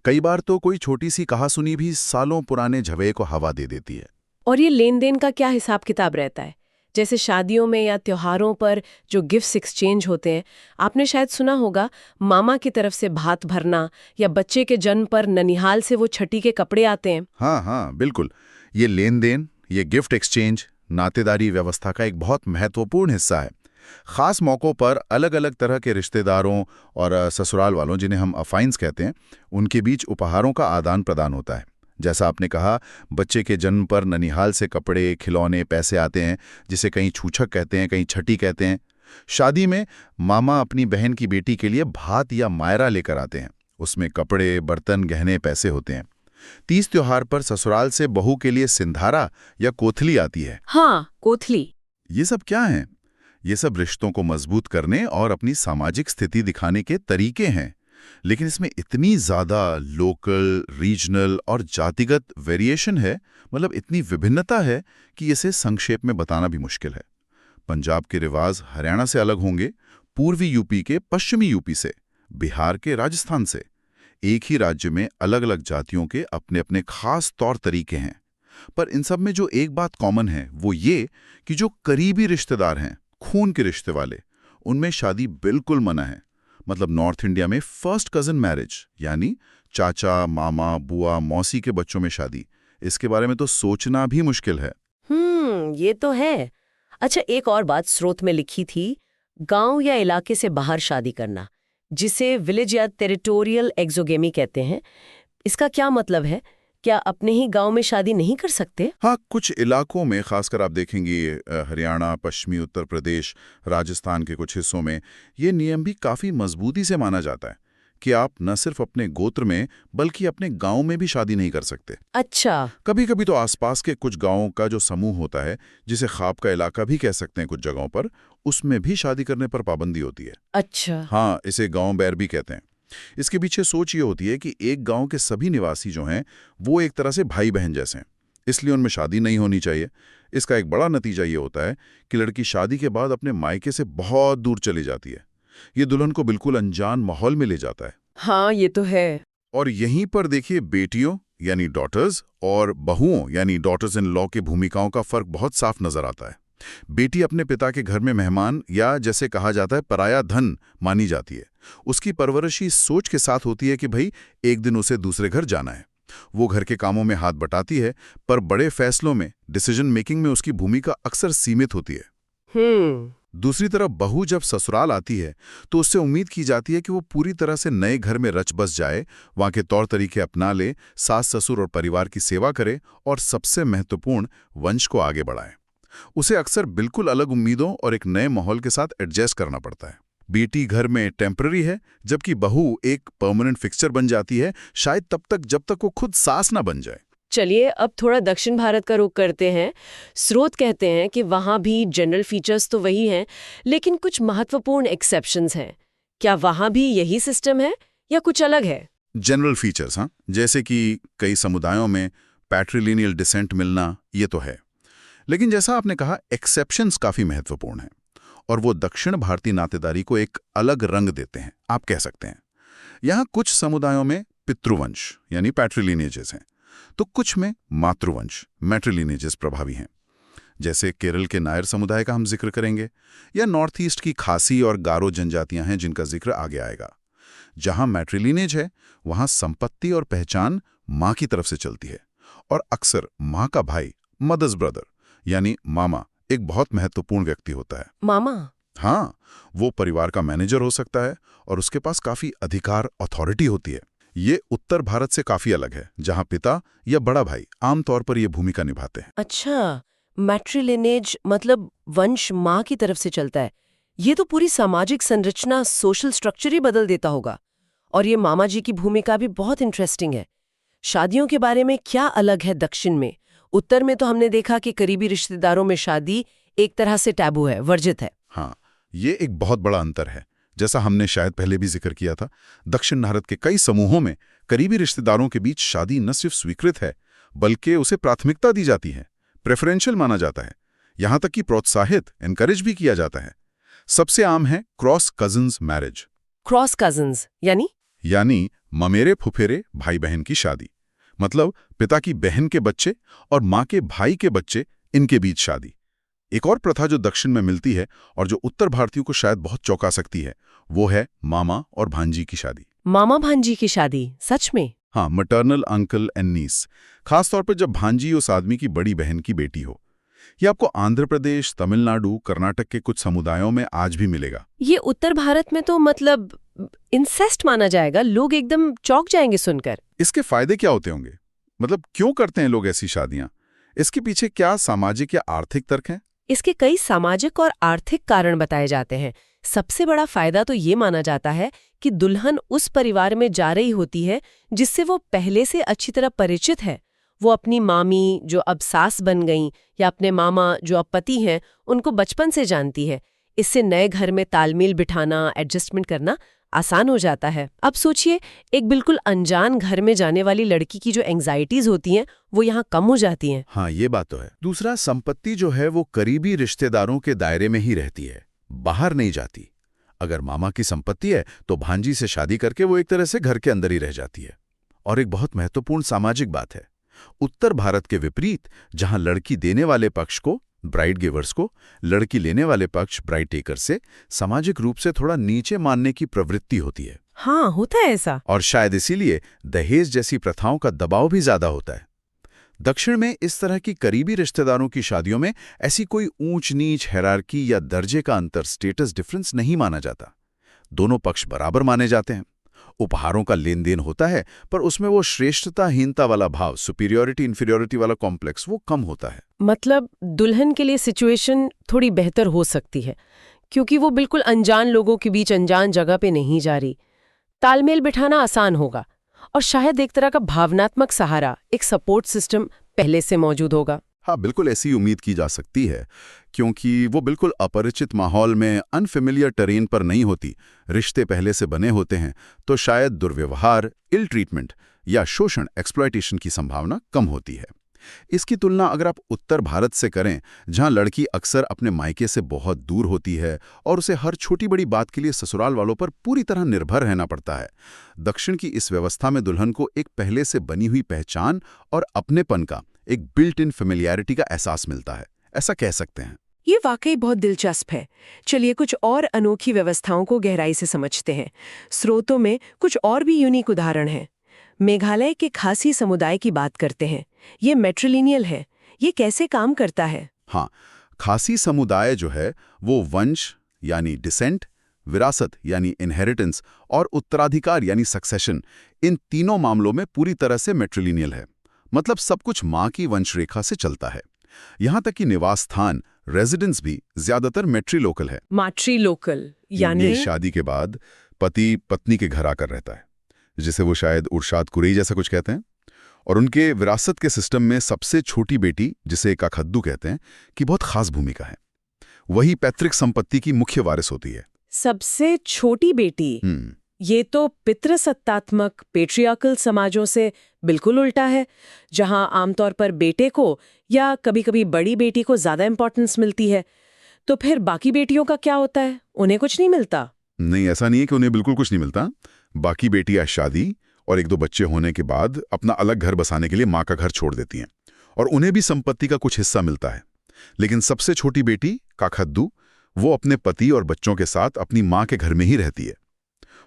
कई बार तो कोई छोटी सी कहासुनी भी सालों पुराने झगड़े को हवा दे देती है। और ये लेन देन का क्या हिसाब किताब रहता है? जैसे शादियों में या त्योहारों पर जो गिफ्ट्स एक्सचेंज होते हैं, आपने शायद सुना होगा मामा की तरफ से भात भरना या बच्चे के जन्म पर ननिहाल से वो छठी के कपड़े आते हैं। हाँ हाँ बिल्कुल। ये लेन देन, ये गिफ्ट एक्सचेंज नातेदारी व्यवस्था का एक बहुत महत्वपूर्ण हिस्सा है। खास मौक़ों पर अलग अलग तरह के रिश्तेदारों और ससुराल वालों, जिन्हें हम अफाइंस कहते हैं, उनके बीच उपहारों का आदान प्रदान होता है। जैसा आपने कहा, बच्चे के जन्म पर ननिहाल से कपड़े, खिलौने, पैसे आते हैं, जिसे कहीं छूछक कहते हैं, कहीं छठी कहते हैं। शादी में मामा अपनी बहन की बेटी के लिए भात या मायरा लेकर आते हैं। उसमें कपड़े, बर्तन, गहने, पैसे होते हैं। तीज त्योहार पर ससुराल से बहू के लिए सिंधारा या कोथली आती है। हाँ, कोथली। ये सब क्या है? ये सब रिश्तों को मजबूत करने और अपनी सामाजिक स्थिति दिखाने के तरीके हैं। लेकिन इसमें इतनी ज़्यादा लोकल, रीजनल और जातिगत वेरिएशन है, मतलब इतनी विभिन्नता है कि इसे संक्षेप में बताना भी मुश्किल है। पंजाब के रिवाज हरियाणा से अलग होंगे, पूर्वी यूपी के पश्चिमी यूपी से, बिहार के राजस्थान से। एक ही राज्य में अलग अलग जातियों के अपने अपने खास तौर तरीके हैं। पर इन सब में जो एक बात कॉमन है वो ये कि जो करीबी रिश्तेदार हैं, खून के रिश्ते वाले, उनमें शादी बिल्कुल मना है। मतलब नॉर्थ इंडिया में फर्स्ट कजन मैरिज, यानी चाचा, मामा, बुआ, मौसी के बच्चों में शादी, इसके बारे में तो सोचना भी मुश्किल है। ये तो है। अच्छा, एक और बात स्रोत में लिखी थी, गांव या इलाके से बाहर शादी करना, जिसे विलेज या टेरिटोरियल एक्सोगेमी कहते हैं। इसका क्या मतलब है? क्या अपने ही गांव में शादी नहीं कर सकते? हाँ, कुछ इलाकों में, खासकर आप देखेंगे हरियाणा, पश्चिमी उत्तर प्रदेश, राजस्थान के कुछ हिस्सों में, ये नियम भी काफ़ी मजबूती से माना जाता है कि आप न सिर्फ अपने गोत्र में बल्कि अपने गांव में भी शादी नहीं कर सकते। अच्छा। कभी कभी तो आसपास के कुछ गांवों का जो समूह होता है, जिसे ख्वाब का इलाका भी कह सकते हैं कुछ जगहों पर, उसमें भी शादी करने पर पाबंदी होती है। अच्छा। हाँ, इसे गांव बैर भी कहते हैं। इसके पीछे सोच ये होती है कि एक गांव के सभी निवासी जो हैं वो एक तरह से भाई बहन जैसे हैं, इसलिए उनमें शादी नहीं होनी चाहिए। इसका एक बड़ा नतीजा ये होता है कि लड़की शादी के बाद अपने मायके से बहुत दूर चली जाती है। ये दुल्हन को बिल्कुल अनजान माहौल में ले जाता है। हाँ, ये तो है। और यहीं पर देखिए, बेटियों यानी डॉटर्स और बहुओं यानी डॉटर्स इन लॉ की भूमिकाओं का फर्क बहुत साफ नजर आता है। बेटी अपने पिता के घर में मेहमान या जैसे कहा जाता है पराया धन मानी जाती है। उसकी परवरिश इस सोच के साथ होती है कि भाई एक दिन उसे दूसरे घर जाना है। वो घर के कामों में हाथ बटाती है, पर बड़े फैसलों में, डिसीजन मेकिंग में उसकी भूमिका अक्सर सीमित होती है। दूसरी तरफ बहू जब ससुराल आती है तो उससे उम्मीद की जाती है कि वो पूरी तरह से नए घर में रच बस जाए, वहाँ के तौर तरीके अपना ले, सास ससुर और परिवार की सेवा करे और सबसे महत्वपूर्ण, वंश को आगे बढ़ाए। उसे अक्सर बिल्कुल अलग उम्मीदों और एक नए माहौल के साथ एडजस्ट करना पड़ता है। बेटी घर में टेम्पररी है, जबकि बहू एक परमानेंट फिक्सचर बन जाती है, शायद तब तक जब तक वो खुद सास ना बन जाए। चलिए अब थोड़ा दक्षिण भारत का रुख करते हैं। स्रोत कहते हैं कि वहाँ भी जनरल फीचर्स तो वही हैं, लेकिन कुछ महत्वपूर्ण एक्सेप्शंस हैं। क्या वहाँ भी यही सिस्टम है या कुछ अलग है? जनरल फीचर्स, हाँ, जैसे कि कई समुदायों में पैट्रिलिनियल डिसेंट मिलना, ये तो है। लेकिन जैसा आपने कहा, एक्सेप्शंस काफ़ी महत्वपूर्ण हैं और वो दक्षिण भारतीय नातेदारी को एक अलग रंग देते हैं, आप कह सकते हैं। यहाँ कुछ समुदायों में पितृवंश यानी पैट्रिलिनेजेस हैं, तो कुछ में मातृवंश मैट्रिलिनेजेस प्रभावी हैं। जैसे केरल के नायर समुदाय का हम जिक्र करेंगे, या नॉर्थ ईस्ट की खासी और गारो जनजातियां हैं जिनका जिक्र आगे आएगा। जहां मैट्रिलिनेज है वहां संपत्ति और पहचान माँ की तरफ से चलती है, और अक्सर माँ का भाई, मदर्स ब्रदर यानी मामा, एक बहुत महत्वपूर्ण व्यक्ति होता है। मामा? हाँ, वो परिवार का मैनेजर हो सकता है और उसके पास काफी अधिकार, अथॉरिटी होती है। ये उत्तर भारत से काफी अलग है, जहां पिता या बड़ा भाई आमतौर पर यह भूमिका निभाते हैं। अच्छा, मैट्रिलिनेज मतलब वंश माँ की तरफ से चलता है। ये तो पूरी सामाजिक संरचना, सोशल स्ट्रक्चर ही बदल देता होगा। और ये मामा जी की भूमिका भी बहुत इंटरेस्टिंग है। शादियों के बारे में क्या अलग है दक्षिण में? उत्तर में तो हमने देखा कि करीबी रिश्तेदारों में शादी एक तरह से टैबू है, वर्जित है। हाँ, ये एक बहुत बड़ा अंतर है। जैसा हमने शायद पहले भी जिक्र किया था, दक्षिण भारत के कई समूहों में करीबी रिश्तेदारों के बीच शादी न सिर्फ स्वीकृत है, बल्कि उसे प्राथमिकता दी जाती है, प्रेफरेंशियल माना जाता है, यहां तक कि प्रोत्साहित, एनकरेज भी किया जाता है। सबसे आम है cross cousins marriage. Cross cousins यानी ममेरे फुफेरे भाई बहन की शादी। मतलब पिता की बहन के बच्चे और माँ के भाई के बच्चे, इनके बीच शादी। एक और प्रथा जो दक्षिण में मिलती है और जो उत्तर भारतीयों को शायद बहुत चौंका सकती है, वो है मामा और भांजी की शादी। मामा भांजी की शादी, सच में? हाँ, मटर्नल अंकल एंड नीस। खासतौर पर जब भांजी उस आदमी की बड़ी बहन की बेटी हो। ये आपको आंध्र प्रदेश, तमिलनाडु, कर्नाटक के कुछ समुदायों में आज भी मिलेगा। ये उत्तर भारत में तो मतलब इंसेस्ट माना जाएगा, लोग एकदम चौंक जाएंगे सुनकर। इसके फायदे क्या होते होंगे? मतलब क्यों करते हैं लोग ऐसी शादियां? इसके पीछे क्या सामाजिक या आर्थिक तर्क हैं? इसके कई सामाजिक और आर्थिक कारण बताए जाते हैं। सबसे बड़ा फायदा तो ये माना जाता है कि दुल्हन उस परिवार में जा रही होती है जिससे वो पहले से अच्छी तरह परिचित है। वो अपनी मामी जो अब सास बन गईं या अपने मामा जो अब पति हैं, उनको बचपन से जानती है। इससे नए घर में तालमेल बिठाना, एडजस्टमेंट करना आसान हो जाता है। अब सोचिए, एक बिल्कुल अनजान घर में जाने वाली लड़की की जो एंग्जाइटीज होती हैं, वो यहाँ कम हो जाती हैं। हाँ, ये बात तो है। दूसरा, संपत्ति जो है वो करीबी रिश्तेदारों के दायरे में ही रहती है, बाहर नहीं जाती। अगर मामा की संपत्ति है तो भांजी से शादी करके वो एक तरह से घर के अंदर ही रह जाती है। और एक बहुत महत्वपूर्ण सामाजिक बात है, उत्तर भारत के विपरीत, जहां लड़की देने वाले पक्ष को, ब्राइड गिवर्स को, लड़की लेने वाले पक्ष, ब्राइड टेकर से सामाजिक रूप से थोड़ा नीचे मानने की प्रवृत्ति होती है। हाँ, होता है ऐसा। और शायद इसीलिए दहेज जैसी प्रथाओं का दबाव भी ज्यादा होता है। दक्षिण में इस तरह की करीबी रिश्तेदारों की शादियों में ऐसी कोई ऊंच नीच, हायरार्की या दर्जे का अंतर, स्टेटस डिफरेंस नहीं माना जाता। दोनों पक्ष बराबर माने जाते हैं। उपहारों का लेन देन होता है, पर उसमें वो श्रेष्ठताहीनता वाला भाव, सुपीरियोरिटी इंफीरियोरिटी वाला कॉम्प्लेक्स, वो कम होता है। मतलब दुल्हन के लिए सिचुएशन थोड़ी बेहतर हो सकती है, क्योंकि वो बिल्कुल अनजान लोगों के बीच अनजान जगह पे नहीं जा रही। तालमेल बिठाना आसान होगा और शायद एक तरह का भावनात्मक सहारा, एक सपोर्ट सिस्टम पहले से मौजूद होगा। हाँ, बिल्कुल ऐसी उम्मीद की जा सकती है, क्योंकि वो बिल्कुल अपरिचित माहौल में, अनफेमिलियर टेरेन पर नहीं होती। रिश्ते पहले से बने होते हैं, तो शायद दुर्व्यवहार, इल ट्रीटमेंट या शोषण, एक्सप्लॉयटेशन की संभावना कम होती है। इसकी तुलना अगर आप उत्तर भारत से करें, जहां लड़की अक्सर अपने मायके से बहुत दूर होती है और उसे हर छोटी बड़ी बात के लिए ससुराल वालों पर पूरी तरह निर्भर रहना पड़ता है। दक्षिण की इस व्यवस्था में दुल्हन को एक पहले से बनी हुई पहचान और अपनेपन का, एक बिल्ट इन फेमिलियरिटी का एहसास मिलता है, ऐसा कह सकते हैं। ये वाकई बहुत दिलचस्प है। चलिए कुछ और अनोखी व्यवस्थाओं को गहराई से समझते हैं। स्रोतों में कुछ और भी यूनिक उदाहरण हैं। मेघालय के खासी समुदाय की बात करते हैं। ये मैट्रिलिनियल है। ये कैसे काम करता है? हाँ, खासी समुदाय जो है वो वंश यानी डिसेंट, विरासत यानी इनहेरिटेंस और उत्तराधिकार यानी सक्सेशन, इन तीनों मामलों में पूरी तरह से मैट्रिलिनियल है। मतलब सब कुछ माँ की वंशरेखा से चलता है। यहाँ तक कि निवास स्थान, रेजिडेंस भी ज्यादातर मैट्रिलोकल है। मैट्रिलोकल यानी शादी के बाद पति पत्नी के घर आकर रहता है, जिसे वो शायद उर्शाद कुरई जैसा कुछ कहते हैं। और उनके विरासत के सिस्टम में सबसे छोटी बेटी, जिसे काखद्दू कहते हैं, की बहुत खास भूमिका है। वही पैतृक संपत्ति की मुख्य वारिस होती है। सबसे छोटी बेटी, ये तो पितृसत्तात्मक पेट्रियार्कल समाजों से बिल्कुल उल्टा है, जहां आमतौर पर बेटे को या कभी-कभी बड़ी बेटी को ज्यादा इंपॉर्टेंस मिलती है। तो फिर बाकी बेटियों का क्या होता है? उन्हें कुछ नहीं मिलता? नहीं, ऐसा नहीं है कि उन्हें बिल्कुल कुछ नहीं मिलता। बाकी बेटियां शादी और एक दो बच्चे होने के बाद अपना अलग घर बसाने के लिए माँ का घर छोड़ देती हैं, और उन्हें भी संपत्ति का कुछ हिस्सा मिलता है। लेकिन सबसे छोटी बेटी काखद्दू, वो अपने पति और बच्चों के साथ अपनी माँ के घर में ही रहती है।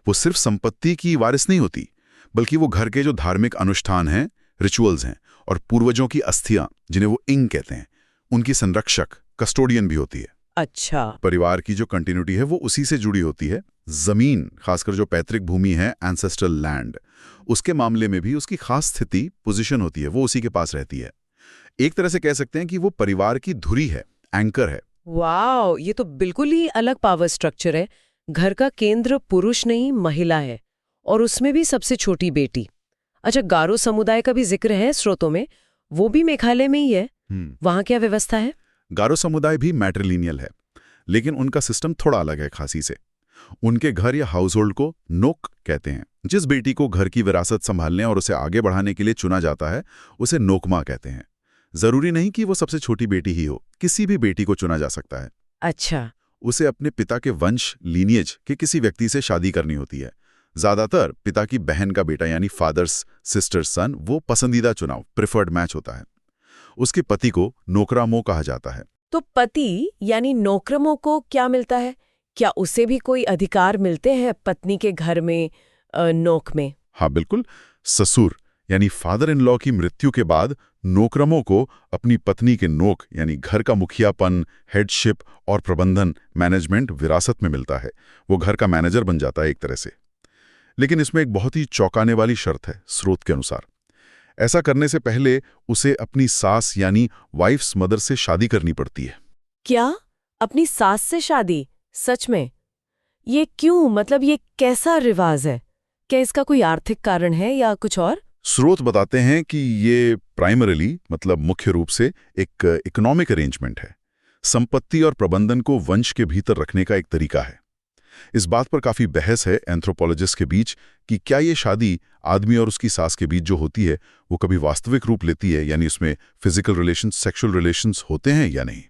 वो सिर्फ संपत्ति की वारिस नहीं होती, बल्कि वो घर के जो धार्मिक अनुष्ठान हैं, रिचुअल्स हैं, और पूर्वजों की अस्थियां, जिन्हें वो इंग कहते हैं, उनकी संरक्षक, कस्टोडियन भी होती है। अच्छा। परिवार की जो कंटिन्यूटी है वो उसी से जुड़ी होती है। जमीन, खासकर जो पैतृक भूमि है, एंसेस्ट्रल लैंड, उसके मामले में भी उसकी खास स्थिति, पोजीशन होती है, वो उसी के पास रहती है। एक तरह से कह सकते हैं कि वो परिवार की धुरी है, एंकर है। वाओ, ये तो बिल्कुल ही अलग पावर स्ट्रक्चर है। घर का केंद्र पुरुष नहीं, महिला है, और उसमें भी सबसे छोटी बेटी। अच्छा, गारो समुदाय का भी जिक्र है स्रोतों में, वो भी मेघालय में ही है। वहां क्या व्यवस्था है? गारो समुदाय भी मैट्रिलिनियल है, लेकिन उनका सिस्टम थोड़ा अलग है खासी से। उनके घर या हाउस होल्ड को नोक कहते हैं। जिस बेटी को घर की विरासत संभालने और उसे आगे बढ़ाने के लिए चुना जाता है, उसे नोकमा कहते हैं। जरूरी नहीं कि वो सबसे छोटी बेटी ही हो, किसी भी बेटी को चुना जा सकता है। अच्छा। उसे अपने पिता के वंश, लीनिएज के किसी व्यक्ति से शादी करनी होती है। ज्यादातर पिता की बहन का बेटा यानी फादर्स सिस्टर सन वो पसंदीदा चुनाव, प्रिफर्ड मैच होता है। उसके पति को नोकरामो कहा जाता है। तो पति यानी नौकरमों को क्या मिलता है? क्या उसे भी कोई अधिकार मिलते हैं पत्नी के घर में नोक में? हाँ बिल्कुल, ससुर यानी फादर इन लॉ की मृत्यु के बाद नोकरमों को अपनी पत्नी के नोक यानी घर का मुखियापन, हेडशिप और प्रबंधन मैनेजमेंट विरासत में मिलता है। वो घर का मैनेजर बन जाता है एक तरह से। लेकिन इसमें एक बहुत ही चौंकाने वाली शर्त है स्रोत के अनुसार। ऐसा करने से पहले उसे अपनी सास यानी वाइफ्स मदर से शादी करनी पड़ती है। क्या? अपनी सास से शादी? सच में? ये क्यों? मतलब ये कैसा रिवाज है? क्या इसका कोई आर्थिक कारण है या कुछ और? स्रोत बताते हैं कि ये प्राइमरीली मतलब मुख्य रूप से एक इकोनॉमिक अरेंजमेंट है। संपत्ति और प्रबंधन को वंश के भीतर रखने का एक तरीका है। इस बात पर काफी बहस है एंथ्रोपोलॉजिस्ट के बीच कि क्या ये शादी आदमी और उसकी सास के बीच जो होती है वो कभी वास्तविक रूप लेती है, यानी उसमें फिजिकल रिलेशंस, सेक्सुअल रिलेशंस होते हैं या नहीं।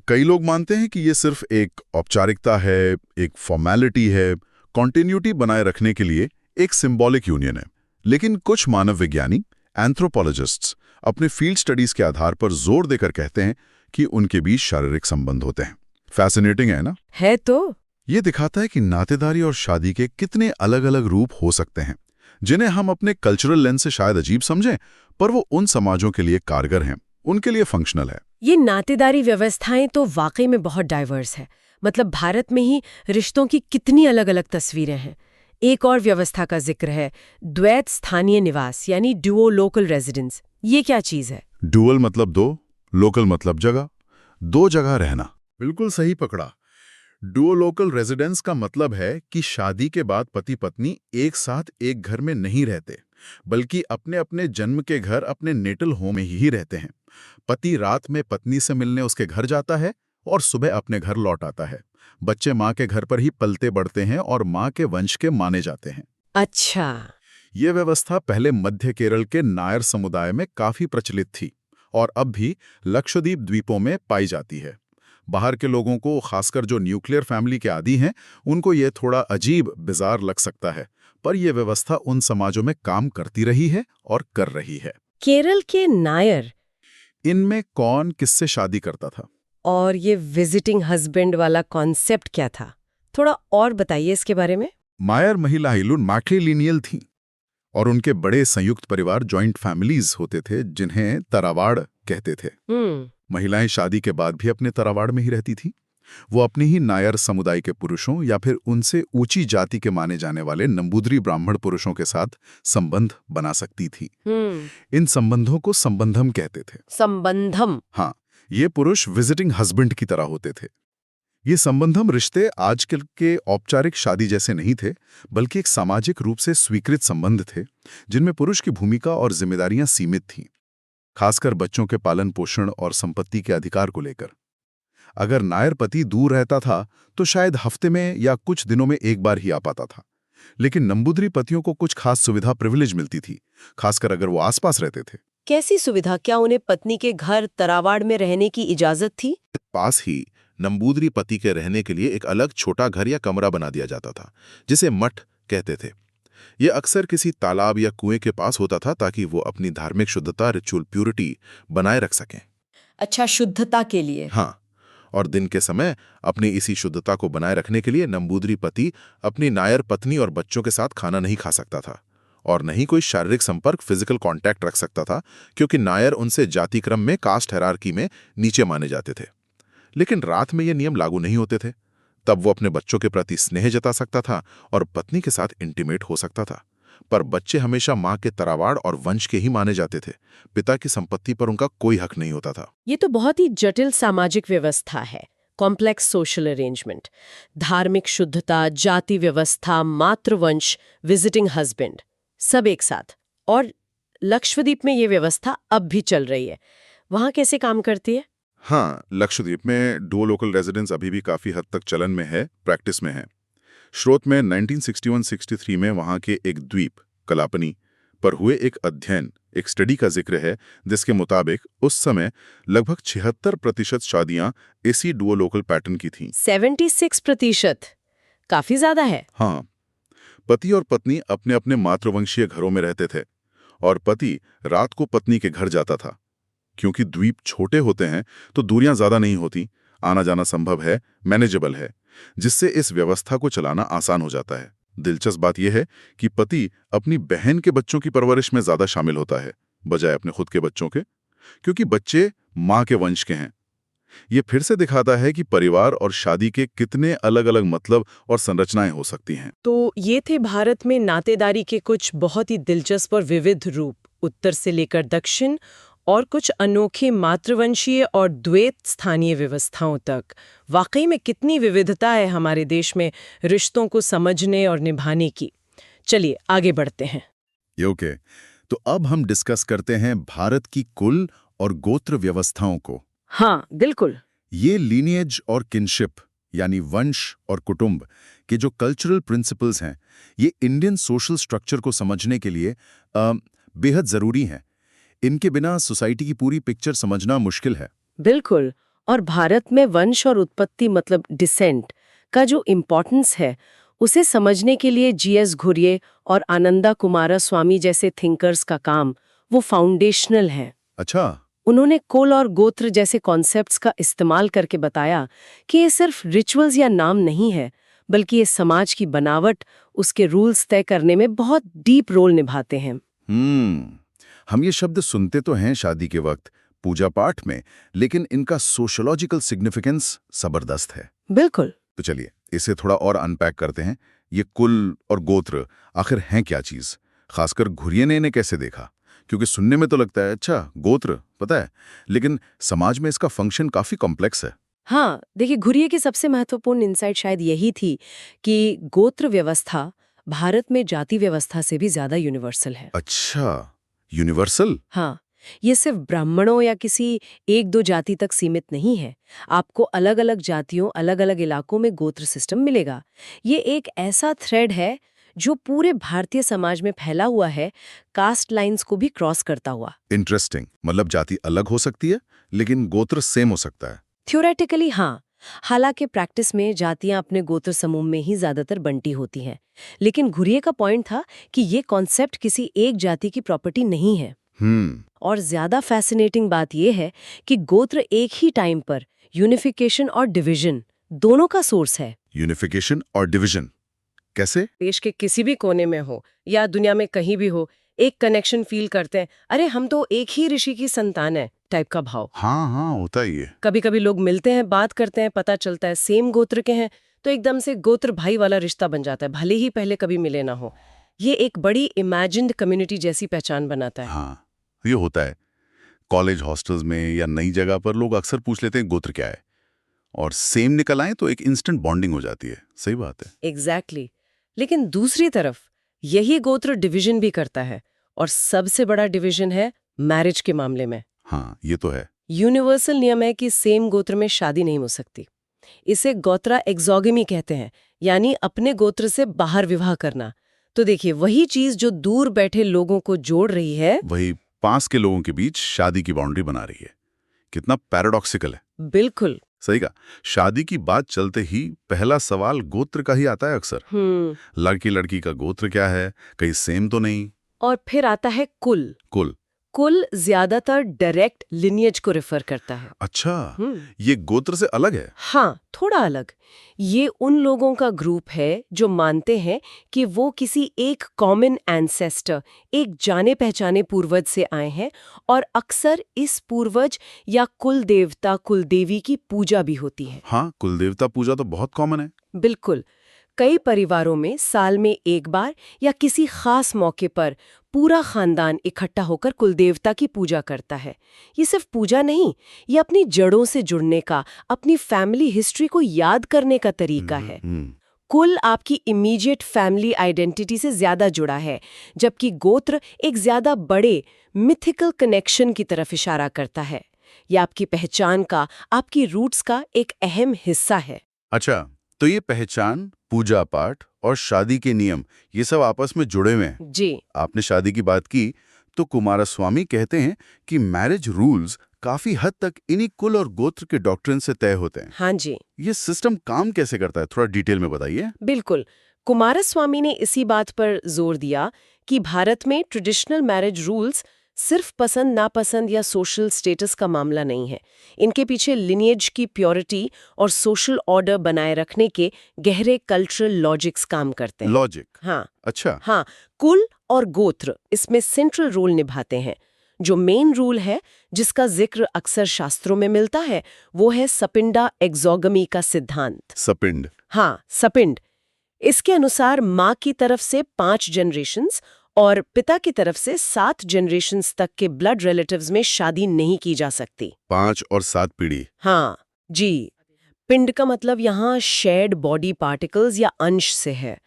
कई लोग मानते हैं कि ये सिर्फ एक औपचारिकता है, एक फॉर्मेलिटी है, कॉन्टिन्यूटी बनाए रखने के लिए एक सिंबॉलिक यूनियन है। लेकिन कुछ मानव विज्ञानी, एंथ्रोपोलॉजिस्ट्स अपने फील्ड स्टडीज के आधार पर जोर देकर कहते हैं कि उनके बीच शारीरिक संबंध होते हैं। फैसिनेटिंग है ना? है तो। ये दिखाता है कि नातेदारी और शादी के कितने अलग अलग रूप हो सकते हैं, जिन्हें हम अपने कल्चरल लेंस से शायद अजीब समझें, पर वो उन समाजों के लिए कारगर हैं, उनके लिए फंक्शनल है। ये नातेदारी व्यवस्थाएं तो वाकई में बहुत डाइवर्स है। मतलब भारत में ही रिश्तों की कितनी अलग अलग तस्वीरें हैं। एक और व्यवस्था का जिक्र है, द्वैत स्थानीय निवास यानी डुओ लोकल रेजिडेंस। ये क्या चीज है? डुअल मतलब दो, लोकल मतलब जगह, दो जगह रहना। बिल्कुल सही पकड़ा। डुओ लोकल रेजिडेंस का मतलब है कि शादी के बाद पति पत्नी एक साथ एक घर में नहीं रहते, बल्कि अपने अपने जन्म के घर, अपने नेटल होम में ही रहते हैं। पति रात में पत्नी से मिलने उसके घर जाता है और सुबह अपने घर लौट आता है। बच्चे माँ के घर पर ही पलते बढ़ते हैं और माँ के वंश के माने जाते हैं। अच्छा। ये व्यवस्था पहले मध्य केरल के नायर समुदाय में काफी प्रचलित थी और अब भी लक्षद्वीप द्वीपों में पाई जाती है। बाहर के लोगों को, खासकर जो न्यूक्लियर फैमिली के आदी हैं, उनको ये थोड़ा अजीब, बिजार लग सकता है, पर यह व्यवस्था उन समाजों में काम करती रही है और कर रही है। केरल के नायर, इनमें कौन किससे शादी करता था? और ये विजिटिंग हस्बैंड वाला कॉन्सेप्ट क्या था? थोड़ा और बताइए इसके बारे में। मायर महिलाएं मैट्रिलिनियल थीं और उनके बड़े संयुक्त परिवार, जॉइंट फैमिलीज होते थे, जिन्हें तरावाड़ कहते थे। महिलाएं शादी के बाद भी अपने तरावाड़ में ही रहती थी। वो अपने ही नायर समुदाय के पुरुषों या फिर उनसे ऊंची जाति के माने जाने वाले नंबूदरी ब्राह्मण पुरुषों के साथ संबंध बना सकती थी। इन संबंधों को संबंधम कहते थे। संबंधम? हाँ, ये पुरुष विजिटिंग हस्बैंड की तरह होते थे। ये संबंधम रिश्ते आजकल के औपचारिक शादी जैसे नहीं थे, बल्कि एक सामाजिक रूप से स्वीकृत संबंध थे, जिनमें पुरुष की भूमिका और जिम्मेदारियां सीमित थीं, खासकर बच्चों के पालन पोषण और संपत्ति के अधिकार को लेकर। अगर नायर पति दूर रहता था तो शायद हफ्ते में या कुछ दिनों में एक बार ही आ पाता था, लेकिन नंबूदरी पतियों को कुछ खास सुविधा, प्रिविलेज मिलती थी, खासकर अगर वो आसपास रहते थे। कैसी सुविधा? क्या उन्हें पत्नी के घर तरावाड़ में रहने की इजाजत थी? पास ही नंबूदरी पति के रहने के लिए एक अलग छोटा घर या कमरा बना दिया जाता था, जिसे मठ कहते थे। ये अक्सर किसी तालाब या कुएं के पास होता था, ताकि वो अपनी धार्मिक शुद्धता, रिचुअल प्यूरिटी बनाए रख सकें। अच्छा, शुद्धता के लिए? हाँ, और दिन के समय अपनी इसी शुद्धता को बनाए रखने के लिए नंबूदरी पति अपनी नायर पत्नी और बच्चों के साथ खाना नहीं खा सकता था और नहीं कोई शारीरिक संपर्क, फिजिकल कांटेक्ट रख सकता था, क्योंकि नायर उनसे जाति क्रम में, कास्ट हायरार्की में नीचे माने जाते थे। लेकिन रात में ये नियम लागू नहीं होते थे। तब वो अपने बच्चों के प्रति स्नेह जता सकता था और पत्नी के साथ इंटीमेट हो सकता था, पर बच्चे हमेशा माँ के तरावाड़ और वंश के ही माने जाते थे। पिता की संपत्ति पर उनका कोई हक नहीं होता था। ये तो बहुत ही जटिल सामाजिक व्यवस्था है, कॉम्प्लेक्स सोशल अरेंजमेंट। धार्मिक शुद्धता, जाति व्यवस्था, मातृवंश, विजिटिंग हस्बैंड, सब एक साथ। और लक्षद्वीप में ये व्यवस्था अब भी चल रही है। वहाँ कैसे काम करती है? हाँ, लक्षद्वीप में डुओ लोकल रेजिडेंस अभी भी काफी हद तक चलन में है, प्रैक्टिस में है। स्रोत में 1961-63 में वहां के एक द्वीप कलापनी पर हुए एक अध्ययन, एक स्टडी का जिक्र है, जिसके मुताबिक उस समय लगभग 76% शादियां इसी डुओ लोकल पैटर्न की थीं। 76%? काफी ज्यादा है। हाँ, पति और पत्नी अपने अपने मातृवंशीय घरों में रहते थे और पति रात को पत्नी के घर जाता था। क्योंकि द्वीप छोटे होते हैं तो दूरियां ज्यादा नहीं होती, आना जाना संभव है, मैनेजेबल है, जिससे इस व्यवस्था को चलाना आसान हो जाता है। दिलचस्प बात यह है कि पति अपनी बहन के बच्चों की परवरिश में ज्यादा शामिल होता है बजाय अपने खुद के बच्चों के, क्योंकि बच्चे मां के वंश के हैं। ये फिर से दिखाता है कि परिवार और शादी के कितने अलग अलग मतलब और संरचनाएं हो सकती हैं। तो ये थे भारत में नातेदारी के कुछ बहुत ही दिलचस्प और विविध रूप, उत्तर से लेकर दक्षिण, और कुछ अनोखे मातृवंशीय और द्वैत स्थानीय व्यवस्थाओं तक। वाकई में कितनी विविधता है हमारे देश में रिश्तों को समझने और निभाने की। चलिए आगे बढ़ते हैं। ओके, तो अब हम डिस्कस करते हैं भारत की कुल और गोत्र व्यवस्थाओं को। हाँ बिल्कुल। ये लीनिएज और किनशिप यानी वंश और कुटुंब के जो कल्चरल प्रिंसिपल्स हैं, ये इंडियन सोशल स्ट्रक्चर को समझने के लिए बेहद ज़रूरी हैं। इनके बिना सोसाइटी की पूरी पिक्चर समझना मुश्किल है। बिल्कुल। और भारत में वंश और उत्पत्ति मतलब डिसेंट का जो इम्पोर्टेंस है, उसे समझने के लिए जीएस घुरिये और आनंदा कुमारस्वामी जैसे थिंकर्स का काम वो फाउंडेशनल है। अच्छा। उन्होंने कुल और गोत्र जैसे कॉन्सेप्ट्स का इस्तेमाल करके बताया कि ये सिर्फ रिचुअल्स या नाम नहीं है, बल्कि ये समाज की बनावट, उसके रूल्स तय करने में बहुत डीप रोल निभाते हैं। हम ये शब्द सुनते तो हैं शादी के वक्त, पूजा पाठ में, लेकिन इनका सोशोलॉजिकल सिग्निफिकेंस जबरदस्त है। बिल्कुल। तो चलिए इसे थोड़ा और अनपैक करते हैं। ये कुल और गोत्र आखिर हैं क्या चीज? खासकर घुरिये ने इन्हें कैसे देखा? क्योंकि सुनने में तो लगता है अच्छा गोत्र पता है, लेकिन समाज में इसका फंक्शन काफी कॉम्प्लेक्स है। हाँ देखिए, घुरिये की सबसे महत्वपूर्ण इंसाइट शायद यही थी कि गोत्र व्यवस्था भारत में जाति व्यवस्था से भी ज्यादा यूनिवर्सल है। अच्छा, यूनिवर्सल? हाँ, ये सिर्फ ब्राह्मणों या किसी एक दो जाति तक सीमित नहीं है। आपको अलग अलग जातियों, अलग अलग इलाकों में गोत्र सिस्टम मिलेगा। ये एक ऐसा थ्रेड है जो पूरे भारतीय समाज में फैला हुआ है, कास्ट लाइंस को भी क्रॉस करता हुआ। इंटरेस्टिंग। मतलब जाति अलग हो सकती है लेकिन गोत्र सेम हो सकता है। थ्योरेटिकली हाँ, हालांकि प्रैक्टिस में जातियां अपने गोत्र समूह में ही ज्यादातर बंटी होती हैं। लेकिन घुरिये का पॉइंट था कि ये कॉन्सेप्ट किसी एक जाति की प्रॉपर्टी नहीं है। और ज्यादा फैसिनेटिंग बात यह है कि गोत्र एक ही टाइम पर यूनिफिकेशन और डिवीजन दोनों का सोर्स है। यूनिफिकेशन और डिवीजन कैसे? देश के किसी भी कोने में हो या दुनिया में कहीं भी हो, एक कनेक्शन फील करते हैं, अरे हम तो एक ही ऋषि की संतान है टाइप का भाव। हाँ होता ही है। कभी कभी लोग मिलते हैं, बात करते हैं, पता चलता है सेम गोत्र के हैं, तो एकदम से गोत्र भाई वाला रिश्ता बन जाता है, भले ही पहले कभी मिले ना हो। ये एक बड़ी इमेजिन्ड कम्युनिटी जैसी पहचान बनाता है। हाँ, ये होता है। कॉलेज हॉस्टल्स में या नई जगह पर लोग अक्सर पूछ लेते हैं गोत्र क्या है, और सेम निकल आए तो एक इंस्टेंट बॉन्डिंग हो जाती है। सही बात है। एग्जैक्टली। लेकिन दूसरी तरफ यही गोत्र डिवीजन भी करता है, और सबसे बड़ा डिवीजन है मैरिज के मामले में। हाँ, ये तो है। यूनिवर्सल नियम है कि सेम गोत्र में शादी नहीं हो सकती। इसे गोत्रा एक्सोगेमी कहते हैं, यानी अपने गोत्र से बाहर विवाह करना। तो देखिए, वही चीज जो दूर बैठे लोगों को जोड़ रही है, वही पास के लोगों के बीच शादी की बाउंड्री बना रही है। कितना पैराडॉक्सिकल है। बिल्कुल सही कहा। शादी की बात चलते ही पहला सवाल गोत्र का ही आता है अक्सर। लड़की लड़की का गोत्र क्या है, कहीं सेम तो नहीं। और फिर आता है कुल। कुल ज्यादातर डायरेक्ट लिनिएज को रेफर करता है। अच्छा, ये गोत्र से अलग है? हाँ, थोड़ा अलग। ये उन लोगों का ग्रुप है जो मानते हैं कि वो किसी एक कॉमन एंसेस्टर, एक जाने पहचाने पूर्वज से आए हैं, और अक्सर इस पूर्वज या कुल देवता कुल देवी की पूजा भी होती है। हाँ, कुल देवता पूजा तो बहुत कॉमन है। बिल्कुल। कई परिवारों में साल में एक बार या किसी खास मौके पर पूरा खानदान इकट्ठा होकर कुलदेवता की पूजा करता है। ये सिर्फ पूजा नहीं, ये अपनी जड़ों से जुड़ने का, अपनी फैमिली हिस्ट्री को याद करने का तरीका है। कुल आपकी इमीडिएट फैमिली आइडेंटिटी से ज्यादा जुड़ा है, जबकि गोत्र एक ज्यादा बड़े मिथिकल कनेक्शन की तरफ इशारा करता है। ये आपकी पहचान का, आपकी रूट्स का एक अहम हिस्सा है। अच्छा, तो ये पहचान, पूजा पाठ और शादी के नियम, ये सब आपस में जुड़े हुए हैं। जी। आपने शादी की बात की तो कुमारस्वामी कहते हैं कि मैरिज रूल्स काफी हद तक इन्हीं कुल और गोत्र के डॉक्ट्रिन से तय होते हैं। हाँ जी। ये सिस्टम काम कैसे करता है, थोड़ा डिटेल में बताइए। बिल्कुल। कुमारस्वामी ने इसी बात पर जोर दिया कि भारत में ट्रेडिशनल मैरिज रूल्स सिर्फ पसंद नापसंद या सोशल स्टेटस का मामला नहीं है। इनके पीछे लिनिएज की प्योरिटी और सोशल ऑर्डर बनाए रखने के गहरे कल्चरल लॉजिक्स काम करते हैं। लॉजिक? हाँ अच्छा। हाँ, कुल और गोत्र इसमें सेंट्रल रोल निभाते हैं। जो मेन रूल है जिसका जिक्र अक्सर शास्त्रों में मिलता है वो है सपिंडा एक्सोगमी का सिद्धांत। सपिंड? हाँ, सपिंड। इसके अनुसार माँ की तरफ से 5 जनरेशंस और पिता की तरफ से 7 जनरेशंस तक के ब्लड रिलेटिव्स में शादी नहीं की जा सकती। 5 और 7 पीढ़ी? हाँ जी। पिंड का मतलब यहाँ शेयर्ड बॉडी पार्टिकल्स या अंश से है।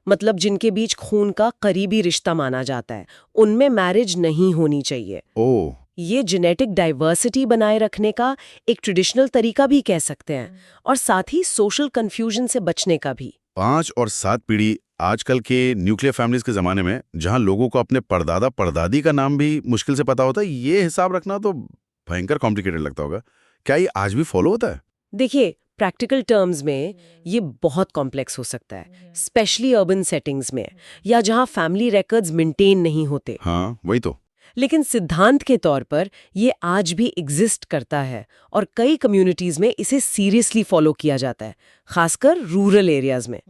मतलब जिनके बीच खून का करीबी रिश्ता माना जाता है, उनमें मैरिज नहीं होनी चाहिए। ओह। ये जेनेटिक डाइवर्सिटी बनाए रखने का एक ट्रेडिशनल तरीका भी कह सकते हैं, और साथ ही सोशल कंफ्यूजन से बचने का भी। 5 और 7 पीढ़ी आजकल के न्यूक्लियर फैमिलीज के जमाने में, जहां लोगों को अपने परदादा परदादी का नाम भी मुश्किल से पता होता है, ये हिसाब रखना तो भयंकर कॉम्प्लिकेटेड लगता होगा। क्या ये आज भी फॉलो होता है? देखिए, प्रैक्टिकल टर्म्स में ये बहुत कॉम्प्लेक्स हो सकता है, स्पेशली अर्बन सेटिंग्स में या जहां फैमिली रिकॉर्ड्स मेंटेन नहीं होते। हाँ, वही तो। लेकिन सिद्धांत के तौर पर ये आज भी एग्जिस्ट करता है और कई कम्युनिटीज में इसे सीरियसली फॉलो किया जाता है, खासकर रूरल एरियाज में।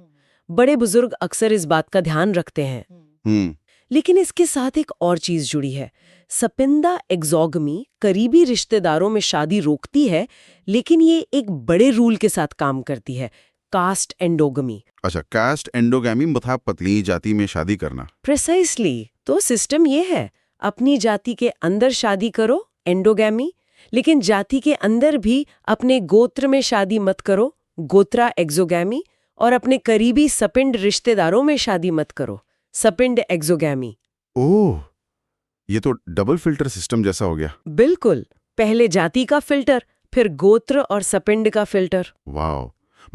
बड़े बुजुर्ग अक्सर इस बात का ध्यान रखते हैं। लेकिन इसके साथ एक और चीज जुड़ी है। सपिंदा एक्सोगमी करीबी रिश्तेदारों में शादी रोकती है, लेकिन ये एक बड़े रूल के साथ काम करती है, कास्ट एंडोगमी। अच्छा, कास्ट एंडोगैमी मतलब पतली जाति में शादी करना। प्रिसाइसली। तो सिस्टम ये है, अपनी जाति के अंदर शादी करो, एंडोगैमी, लेकिन जाति के अंदर भी अपने गोत्र में शादी मत करो, गोत्रा एक्सोगैमी, और अपने करीबी सपिंड रिश्तेदारों में शादी मत करो, सपिंड एक्सोगैमी। ओह, ये तो डबल फिल्टर सिस्टम जैसा हो गया। बिल्कुल, पहले जाति का फिल्टर, फिर गोत्र और सपिंड का फिल्टर। वाह,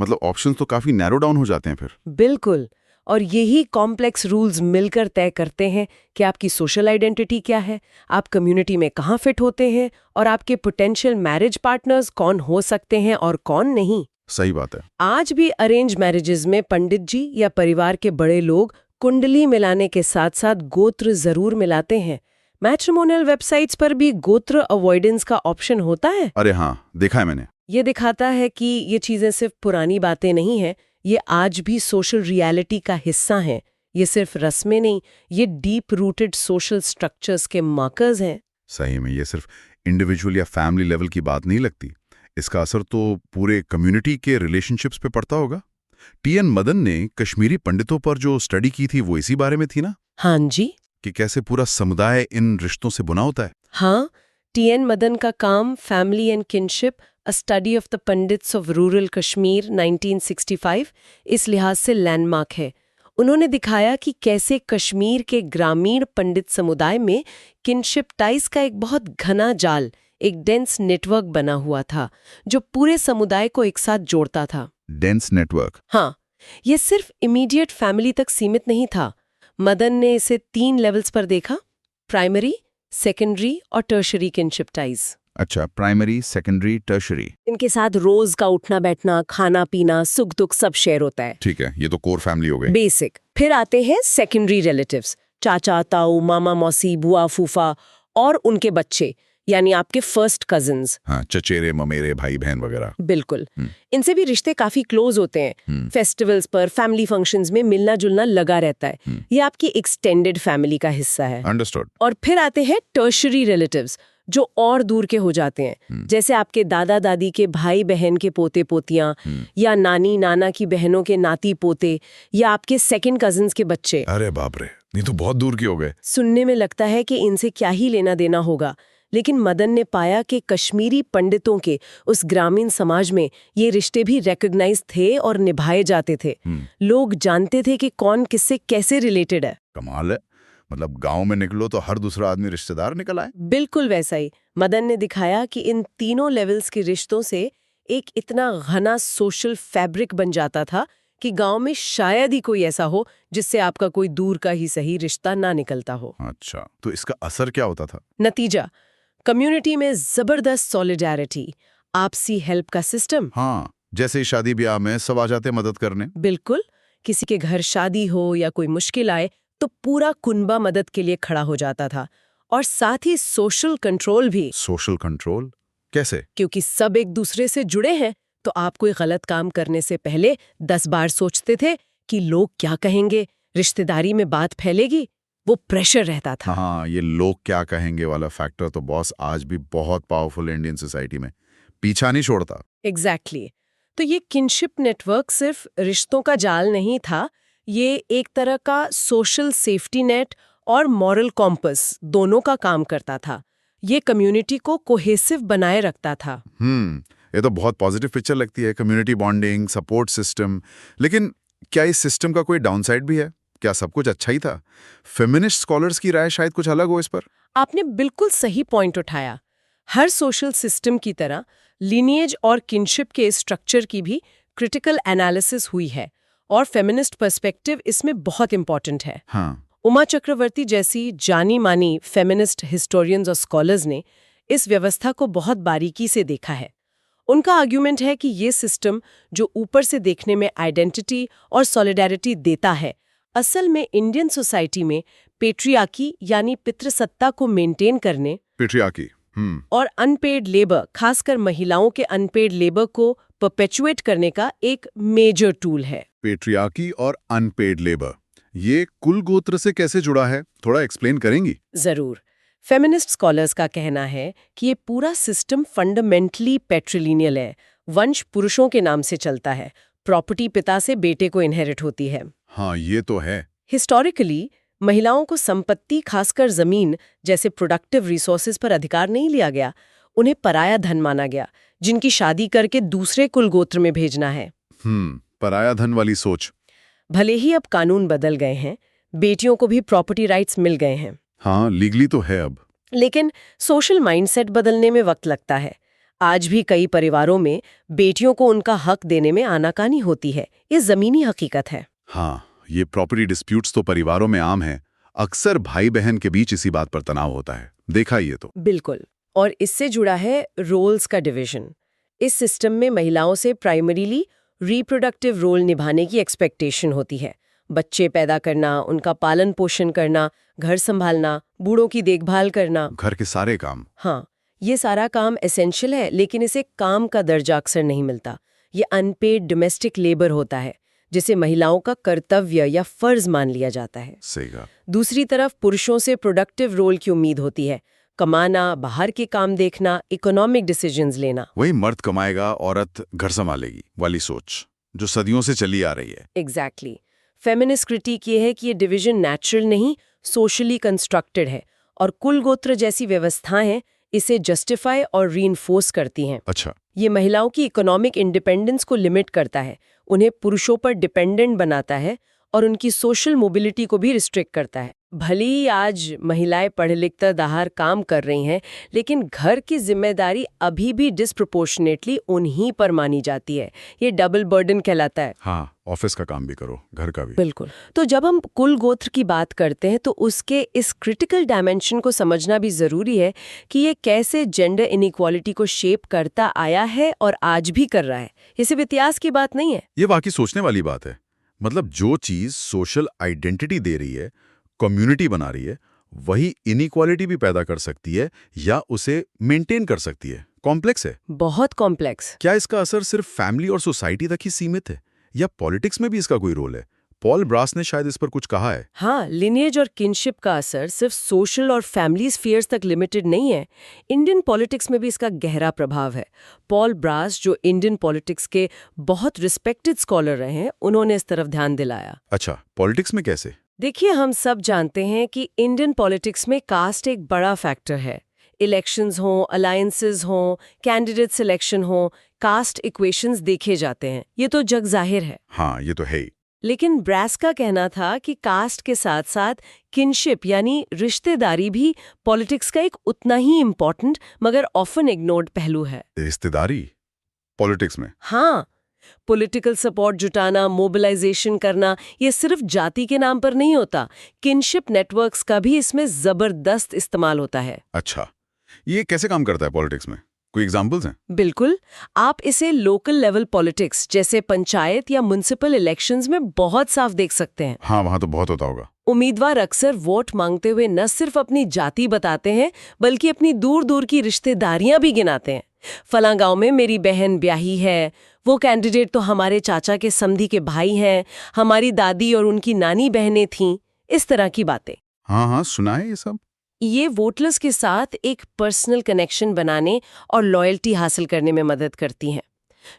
मतलब ऑप्शंस तो काफी नैरो डाउन हो जाते हैं फिर। बिल्कुल, और यही कॉम्प्लेक्स रूल्स मिलकर तय करते हैं कि आपकी सोशल आइडेंटिटी क्या है, आप कम्युनिटी में कहाँ फिट होते हैं, और आपके पोटेंशियल मैरिज पार्टनर्स कौन हो सकते हैं और कौन नहीं। सही बात है। आज भी अरेंज मैरिजेज में पंडित जी या परिवार के बड़े लोग कुंडली मिलाने के साथ साथ गोत्र जरूर मिलाते हैं। मैट्रिमोनियल वेबसाइट्स पर भी गोत्र अवॉइडेंस का ऑप्शन होता है। अरे हाँ, देखा है मैंने। ये दिखाता है कि ये चीजें सिर्फ पुरानी बातें नहीं हैं, ये आज भी सोशल रियलिटी का हिस्सा हैं। ये सिर्फ रस्में नहीं, ये डीप रूटेड सोशल स्ट्रक्चर्स के मार्कर्स हैं। सही में ये सिर्फ इंडिविजुअल या फैमिली लेवल की बात नहीं लगती, इसका असर तो पूरे कम्युनिटी के रिलेशनशिप्स पे पड़ता होगा। टी.एन. मदन ने कश्मीरी पंडितों पर जो स्टडी की थी वो इसी बारे में थी ना? हाँ जी। कि कैसे पूरा समुदाय इन रिश्तों से बुना होता है। हाँ, टी.एन. मदन का काम family and kinship, a study of the pandits of rural Kashmir 1965 इस लिहाज से लैंडमार्क है। उन्होंने दिखाया कि कैसे कश्मीर के ग्रामीण पंडित समुदाय में किनशिप टाइज का एक बहुत घना जाल, एक डेंस नेटवर्क बना हुआ था जो पूरे समुदाय को एक साथ जोड़ता था। Dense network? हाँ, ये सिर्फ इमीडिएट फैमिली तक सीमित नहीं था। मदन ने इसे 3 लेवल्स पर देखा, प्राइमरी, सेकेंडरी और टर्शरी किनशिप टाइज। अच्छा, प्राइमरी, सेकेंडरी, टर्शरी। इनके साथ रोज का उठना बैठना, खाना पीना, सुख दुख सब शेयर होता है। ठीक है, ये तो कोर फैमिली हो गई। बेसिक। फिर आते हैं सेकेंडरी रिलेटिव्स, चाचा ताऊ, मामा मौसी, बुआ फूफा और उनके बच्चे, यानी आपके फर्स्ट कजिन्स। हाँ, चचेरे ममेरे भाई बहन वगैरह। बिल्कुल। इनसे भी रिश्ते काफी क्लोज होते हैं। फेस्टिवल्स पर, फैमिली फंक्शंस में मिलना जुलना लगा रहता है। ये आपकी एक्सटेंडेड फैमिली का हिस्सा है। अंडरस्टूड। और फिर आते हैं टर्शरी रिलेटिव्स, जो और दूर के हो जाते हैं, जैसे आपके दादा दादी के भाई बहन के पोते पोतियां, या नानी नाना की बहनों के नाती पोते, या आपके सेकंड कजिन्स के बच्चे। अरे बाप रे, ये तो बहुत दूर के हो गए। सुनने में लगता है कि इनसे क्या ही लेना देना होगा, लेकिन मदन ने पाया कि कश्मीरी पंडितों के उस ग्रामीण समाज में ये रिश्ते भी रिकॉग्नाइज थे और निभाए जाते थे। लोग जानते थे कि कौन किससे कैसे रिलेटेड है। कमाल है, मतलब गांव में निकलो तो हर दूसरा आदमी रिश्तेदार निकल आए। बिल्कुल वैसा ही। मदन ने दिखाया कि इन तीनों लेवल्स के रिश्तों से एक इतना घना सोशल फैब्रिक बन जाता था कि गांव में शायद ही कोई ऐसा हो जिससे आपका कोई दूर का ही सही रिश्ता ना निकलता हो। अच्छा, तो इसका असर क्या होता था? नतीजा, कम्युनिटी में जबरदस्त सॉलिडारिटी, आपसी हेल्प का सिस्टम। हाँ, जैसे शादी ब्याह में सब आ जाते मदद करने। बिल्कुल, किसी के घर शादी हो या कोई मुश्किल आए तो पूरा कुनबा मदद के लिए खड़ा हो जाता था। और साथ ही सोशल कंट्रोल भी, सोशल कंट्रोल कैसे? क्योंकि सब एक दूसरे से जुड़े हैं तो आप कोई गलत काम करने से पहले 10 बार सोचते थे कि लोग क्या कहेंगे, रिश्तेदारी में बात फैलेगी। वो प्रेशर रहता था। हाँ, ये लोग क्या कहेंगे वाला फैक्टर तो बॉस आज भी बहुत पावरफुल इंडियन सोसाइटी में पीछा नहीं छोड़ता। एग्जैक्टली। तो ये किनशिप नेटवर्क सिर्फ रिश्तों का जाल नहीं था, ये एक तरह का सोशल सेफ्टी नेट और मॉरल कॉम्पस दोनों का काम करता था। ये कम्युनिटी को कोहेसिव बनाए रखता था। ये तो बहुत पॉजिटिव पिक्चर लगती है, कम्युनिटी बॉन्डिंग, सपोर्ट सिस्टम। लेकिन क्या इस सिस्टम का कोई डाउनसाइड भी है? क्या सब कुछ अच्छा ही था? फेमिनिस्ट स्कॉलर्स की राय शायद कुछ अलग हो इस पर। आपने बिल्कुल सही पॉइंट उठाया। हर सोशल सिस्टम की तरह लिनिएज और किनशिप के स्ट्रक्चर की भी क्रिटिकल एनालिसिस हुई है और फेमिनिस्ट पर्सपेक्टिव इसमें बहुत इंपॉर्टेंट है। हाँ, उमा चक्रवर्ती जैसी जानी मानी फेमिनिस्ट हिस्टोरियंस और स्कॉलर्स ने इस व्यवस्था को बहुत बारीकी से देखा है। उनका आर्ग्यूमेंट है कि ये सिस्टम जो ऊपर से देखने में आइडेंटिटी और सॉलिडेरिटी देता है, असल में इंडियन सोसाइटी में पेट्रियार्की यानी पितृसत्ता को मेंटेन करने पेट्रियार्की और अनपेड लेबर, खासकर महिलाओं के अनपेड लेबर को परपेचुएट करने का एक मेजर टूल है। पेट्रियार्की और अनपेड लेबर, ये कुल गोत्र से कैसे जुड़ा है? थोड़ा एक्सप्लेन करेंगी? जरूर। फेमिनिस्ट स्कॉलर्स का कहना है कि ये पूरा सिस्टम फंडामेंटली पैट्रिलिनियल है। वंश पुरुषों के नाम से चलता है, प्रॉपर्टी पिता से बेटे को इनहेरिट होती है। हाँ, ये तो है। हिस्टोरिकली महिलाओं को संपत्ति, खासकर जमीन जैसे प्रोडक्टिव रिसोर्सेज पर अधिकार नहीं लिया गया। उन्हें पराया धन माना गया, जिनकी शादी करके दूसरे कुल गोत्र में भेजना है। पराया धन वाली सोच। भले ही अब कानून बदल गए हैं, बेटियों को भी प्रॉपर्टी राइट्स मिल गए हैं। हाँ, लीगली तो है अब। लेकिन सोशल माइंडसेट बदलने में वक्त लगता है। आज भी कई परिवारों में बेटियों को उनका हक देने में आनाकानी होती है। ये जमीनी हकीकत है। हाँ, ये प्रॉपर्टी डिस्प्यूट्स तो परिवारों में आम है। अक्सर भाई बहन के बीच इसी बात पर तनाव होता है, देखा ये तो। बिल्कुल। और इससे जुड़ा है रोल्स का डिवीजन। इस सिस्टम में महिलाओं से प्राइमरीली रिप्रोडक्टिव रोल निभाने की एक्सपेक्टेशन होती है। बच्चे पैदा करना, उनका पालन पोषण करना, घर संभालना, बूढ़ों की देखभाल करना, घर के सारे काम। हाँ, ये सारा काम एसेंशियल है, लेकिन इसे काम का दर्जा अक्सर नहीं मिलता। ये अनपेड डोमेस्टिक लेबर होता है, जिसे महिलाओं का कर्तव्य या फर्ज मान लिया जाता है। सही कहा। दूसरी तरफ पुरुषों से प्रोडक्टिव रोल की उम्मीद होती है, कमाना, बाहर के काम देखना, इकोनॉमिक डिसीजंस लेना। वही मर्द कमाएगा, औरत घर संभालेगी वाली सोच जो सदियों से चली आ रही है। एग्जैक्टली। फेमिनिस्ट क्रिटिक ये है कि ये डिवीजन नेचुरल नहीं, सोशली कंस्ट्रक्टेड है, और कुल गोत्र जैसी व्यवस्थाएं इसे जस्टिफाई और रीइंफोर्स करती हैं। अच्छा। ये महिलाओं की इकोनॉमिक इंडिपेंडेंस को लिमिट करता है, उन्हें पुरुषों पर डिपेंडेंट बनाता है और उनकी सोशल मोबिलिटी को भी रिस्ट्रिक्ट करता है। भले ही आज महिलाएं पढ़ लिखकर बाहर काम कर रही हैं, लेकिन घर की जिम्मेदारी अभी भी डिस्प्रोपोर्शनेटली उन्हीं पर मानी जाती है। ये डबल बर्डन कहलाता है। हाँ, ऑफिस का काम भी करो, घर का भी। बिल्कुल। तो जब हम कुल गोत्र की बात करते हैं तो उसके इस क्रिटिकल डायमेंशन को समझना भी जरूरी है कि ये कैसे जेंडर इनइक्वालिटी को शेप करता आया है और आज भी कर रहा है। ये सिर्फ इतिहास की बात नहीं है। ये वाकई सोचने वाली बात है। मतलब जो चीज सोशल आइडेंटिटी दे रही है, कम्युनिटी बना रही है, वही इनइक्वालिटी भी पैदा कर सकती है या उसे मेंटेन कर सकती है। कॉम्प्लेक्स है, बहुत कॉम्प्लेक्स। क्या इसका असर सिर्फ फैमिली और सोसाइटी तक ही सीमित है या पॉलिटिक्स में भी इसका कोई रोल है? पॉल ब्रास ने शायद इस पर कुछ कहा है। हाँ, लिनिएज और किनशिप का असर सिर्फ सोशल और फैमिली स्फीयर्स तक लिमिटेड नहीं है। इंडियन पॉलिटिक्स में भी इसका गहरा प्रभाव है। पॉल ब्रास, जो इंडियन पॉलिटिक्स के बहुत रिस्पेक्टेड स्कॉलर रहे हैं, उन्होंने इस तरफ ध्यान दिलाया। अच्छा, पॉलिटिक्स में कैसे? देखिए, हम सब जानते हैं कि इंडियन पॉलिटिक्स में कास्ट एक बड़ा फैक्टर है। इलेक्शंस हों, अलायंसेस हों, कैंडिडेट सिलेक्शन हों, कास्ट इक्वेशंस देखे जाते हैं। ये तो जग जाहिर है। हाँ, ये तो है ही। लेकिन ब्रास का कहना था कि कास्ट के साथ साथ किनशिप यानी रिश्तेदारी भी पॉलिटिक्स का एक उतना ही इम्पोर्टेंट मगर ऑफन इग्नोर्ड पहलू है। रिश्तेदारी पॉलिटिक्स में? हाँ, पॉलिटिकल सपोर्ट जुटाना, मोबिलाइजेशन करना, ये सिर्फ जाति के नाम पर नहीं होता। किनशिप नेटवर्क्स का भी इसमें जबरदस्त इस्तेमाल होता है। अच्छा, ये कैसे काम करता है पॉलिटिक्स में? कोई एग्जांपल्स हैं? बिल्कुल। आप इसे लोकल लेवल पॉलिटिक्स जैसे पंचायत या म्युनिसिपल इलेक्शंस में बहुत साफ देख सकते हैं। हाँ, वहाँ तो बहुत होता होगा। उम्मीदवार अक्सर वोट मांगते हुए न सिर्फ अपनी जाति बताते हैं बल्कि अपनी दूर दूर की रिश्तेदारियां भी गिनाते हैं। फलां गांव में मेरी बहन ब्याही है, वो कैंडिडेट तो हमारे चाचा के समधी के भाई हैं, हमारी दादी और उनकी नानी बहनें थीं, इस तरह की बातें। हाँ हाँ, सुना है ये सब। ये वोटर्स के साथ एक पर्सनल कनेक्शन बनाने और लॉयल्टी हासिल करने में मदद करती हैं।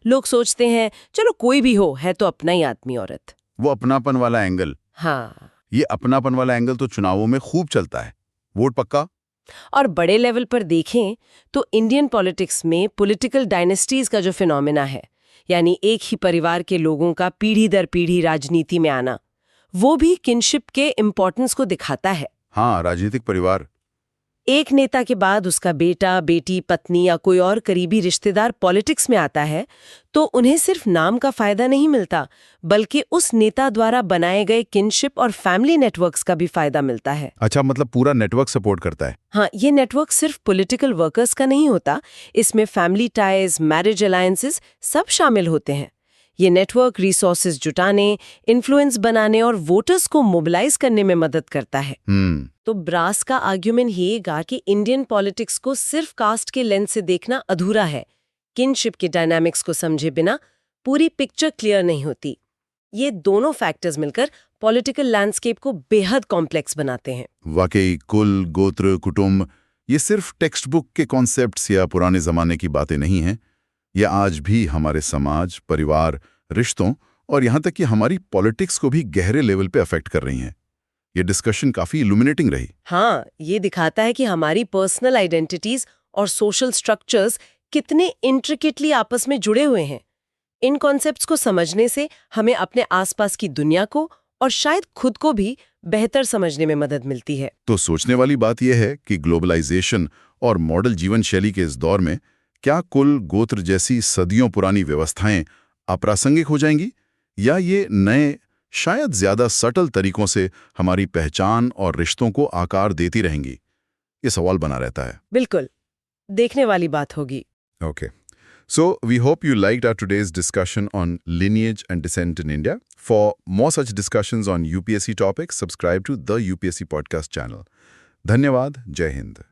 लोग सोचते हैं चलो कोई भी हो, है तो अपना ही आदमी औरत। वो अपनापन वाला एंगल, हाँ। ये अपनापन वाला एंगल तो चुनावों में खूब चलता है। वोट पक्का। और बड़े लेवल पर देखें तो इंडियन पॉलिटिक्स में पॉलिटिकल डायनेस्टीज का जो फिनोमेना है, यानी एक ही परिवार के लोगों का पीढ़ी दर पीढ़ी राजनीति में आना, वो भी किनशिप के इम्पोर्टेंस को दिखाता है। हाँ, राजनीतिक परिवार। एक नेता के बाद उसका बेटा, बेटी, पत्नी या कोई और करीबी रिश्तेदार पॉलिटिक्स में आता है तो उन्हें सिर्फ नाम का फायदा नहीं मिलता, बल्कि उस नेता द्वारा बनाए गए किनशिप और फैमिली नेटवर्क्स का भी फायदा मिलता है। अच्छा, मतलब पूरा नेटवर्क सपोर्ट करता है। हाँ, ये नेटवर्क सिर्फ पॉलिटिकल वर्कर्स का नहीं होता, इसमें फैमिली टाइज, मैरिज अलायंसेस सब शामिल होते हैं। ये नेटवर्क रिसोर्सेज जुटाने, इन्फ्लुएंस बनाने और वोटर्स को मोबिलाइज करने में मदद करता है। तो ब्रास का आर्ग्यूमेंट येगा कि इंडियन पॉलिटिक्स को सिर्फ कास्ट के लेंस से देखना अधूरा है। किनशिप के डायनामिक्स को समझे बिना पूरी पिक्चर क्लियर नहीं होती। ये दोनों फैक्टर्स मिलकर पॉलिटिकल लैंडस्केप को बेहद कॉम्प्लेक्स बनाते हैं। वाकई कुल, गोत्र, कुटुंब, ये सिर्फ टेक्स्ट बुक के कॉन्सेप्ट्स या पुराने जमाने की बातें नहीं हैं। ये आज भी हमारे समाज, परिवार, रिश्तों और यहाँ तक कि हमारी पॉलिटिक्स को भी गहरे लेवल पे अफेक्ट कर रही हैं। ये डिस्कशन काफी इल्यूमिनेटिंग रही। हाँ, ये दिखाता है कि हमारी पर्सनल आइडेंटिटीज और सोशल स्ट्रक्चर्स कितने इंट्रिकेटली आपस में जुड़े हुए हैं। इन कॉन्सेप्ट्स को समझने से हमें अपने आसपास की दुनिया को और शायद खुद को भी बेहतर समझने में मदद मिलती है। तो सोचने वाली बात यह है कि ग्लोबलाइजेशन और मॉडल जीवन शैली के इस दौर में क्या कुल, गोत्र जैसी सदियों पुरानी व्यवस्थाएं अप्रासंगिक हो जाएंगी, या ये नए, शायद ज्यादा सटल तरीकों से हमारी पहचान और रिश्तों को आकार देती रहेंगी? ये सवाल बना रहता है। बिल्कुल, देखने वाली बात होगी। Okay. So, we hope you liked our today's discussion on lineage and descent in India. For more such discussions on UPSC topics, subscribe to the UPSC podcast channel. धन्यवाद। जय हिंद।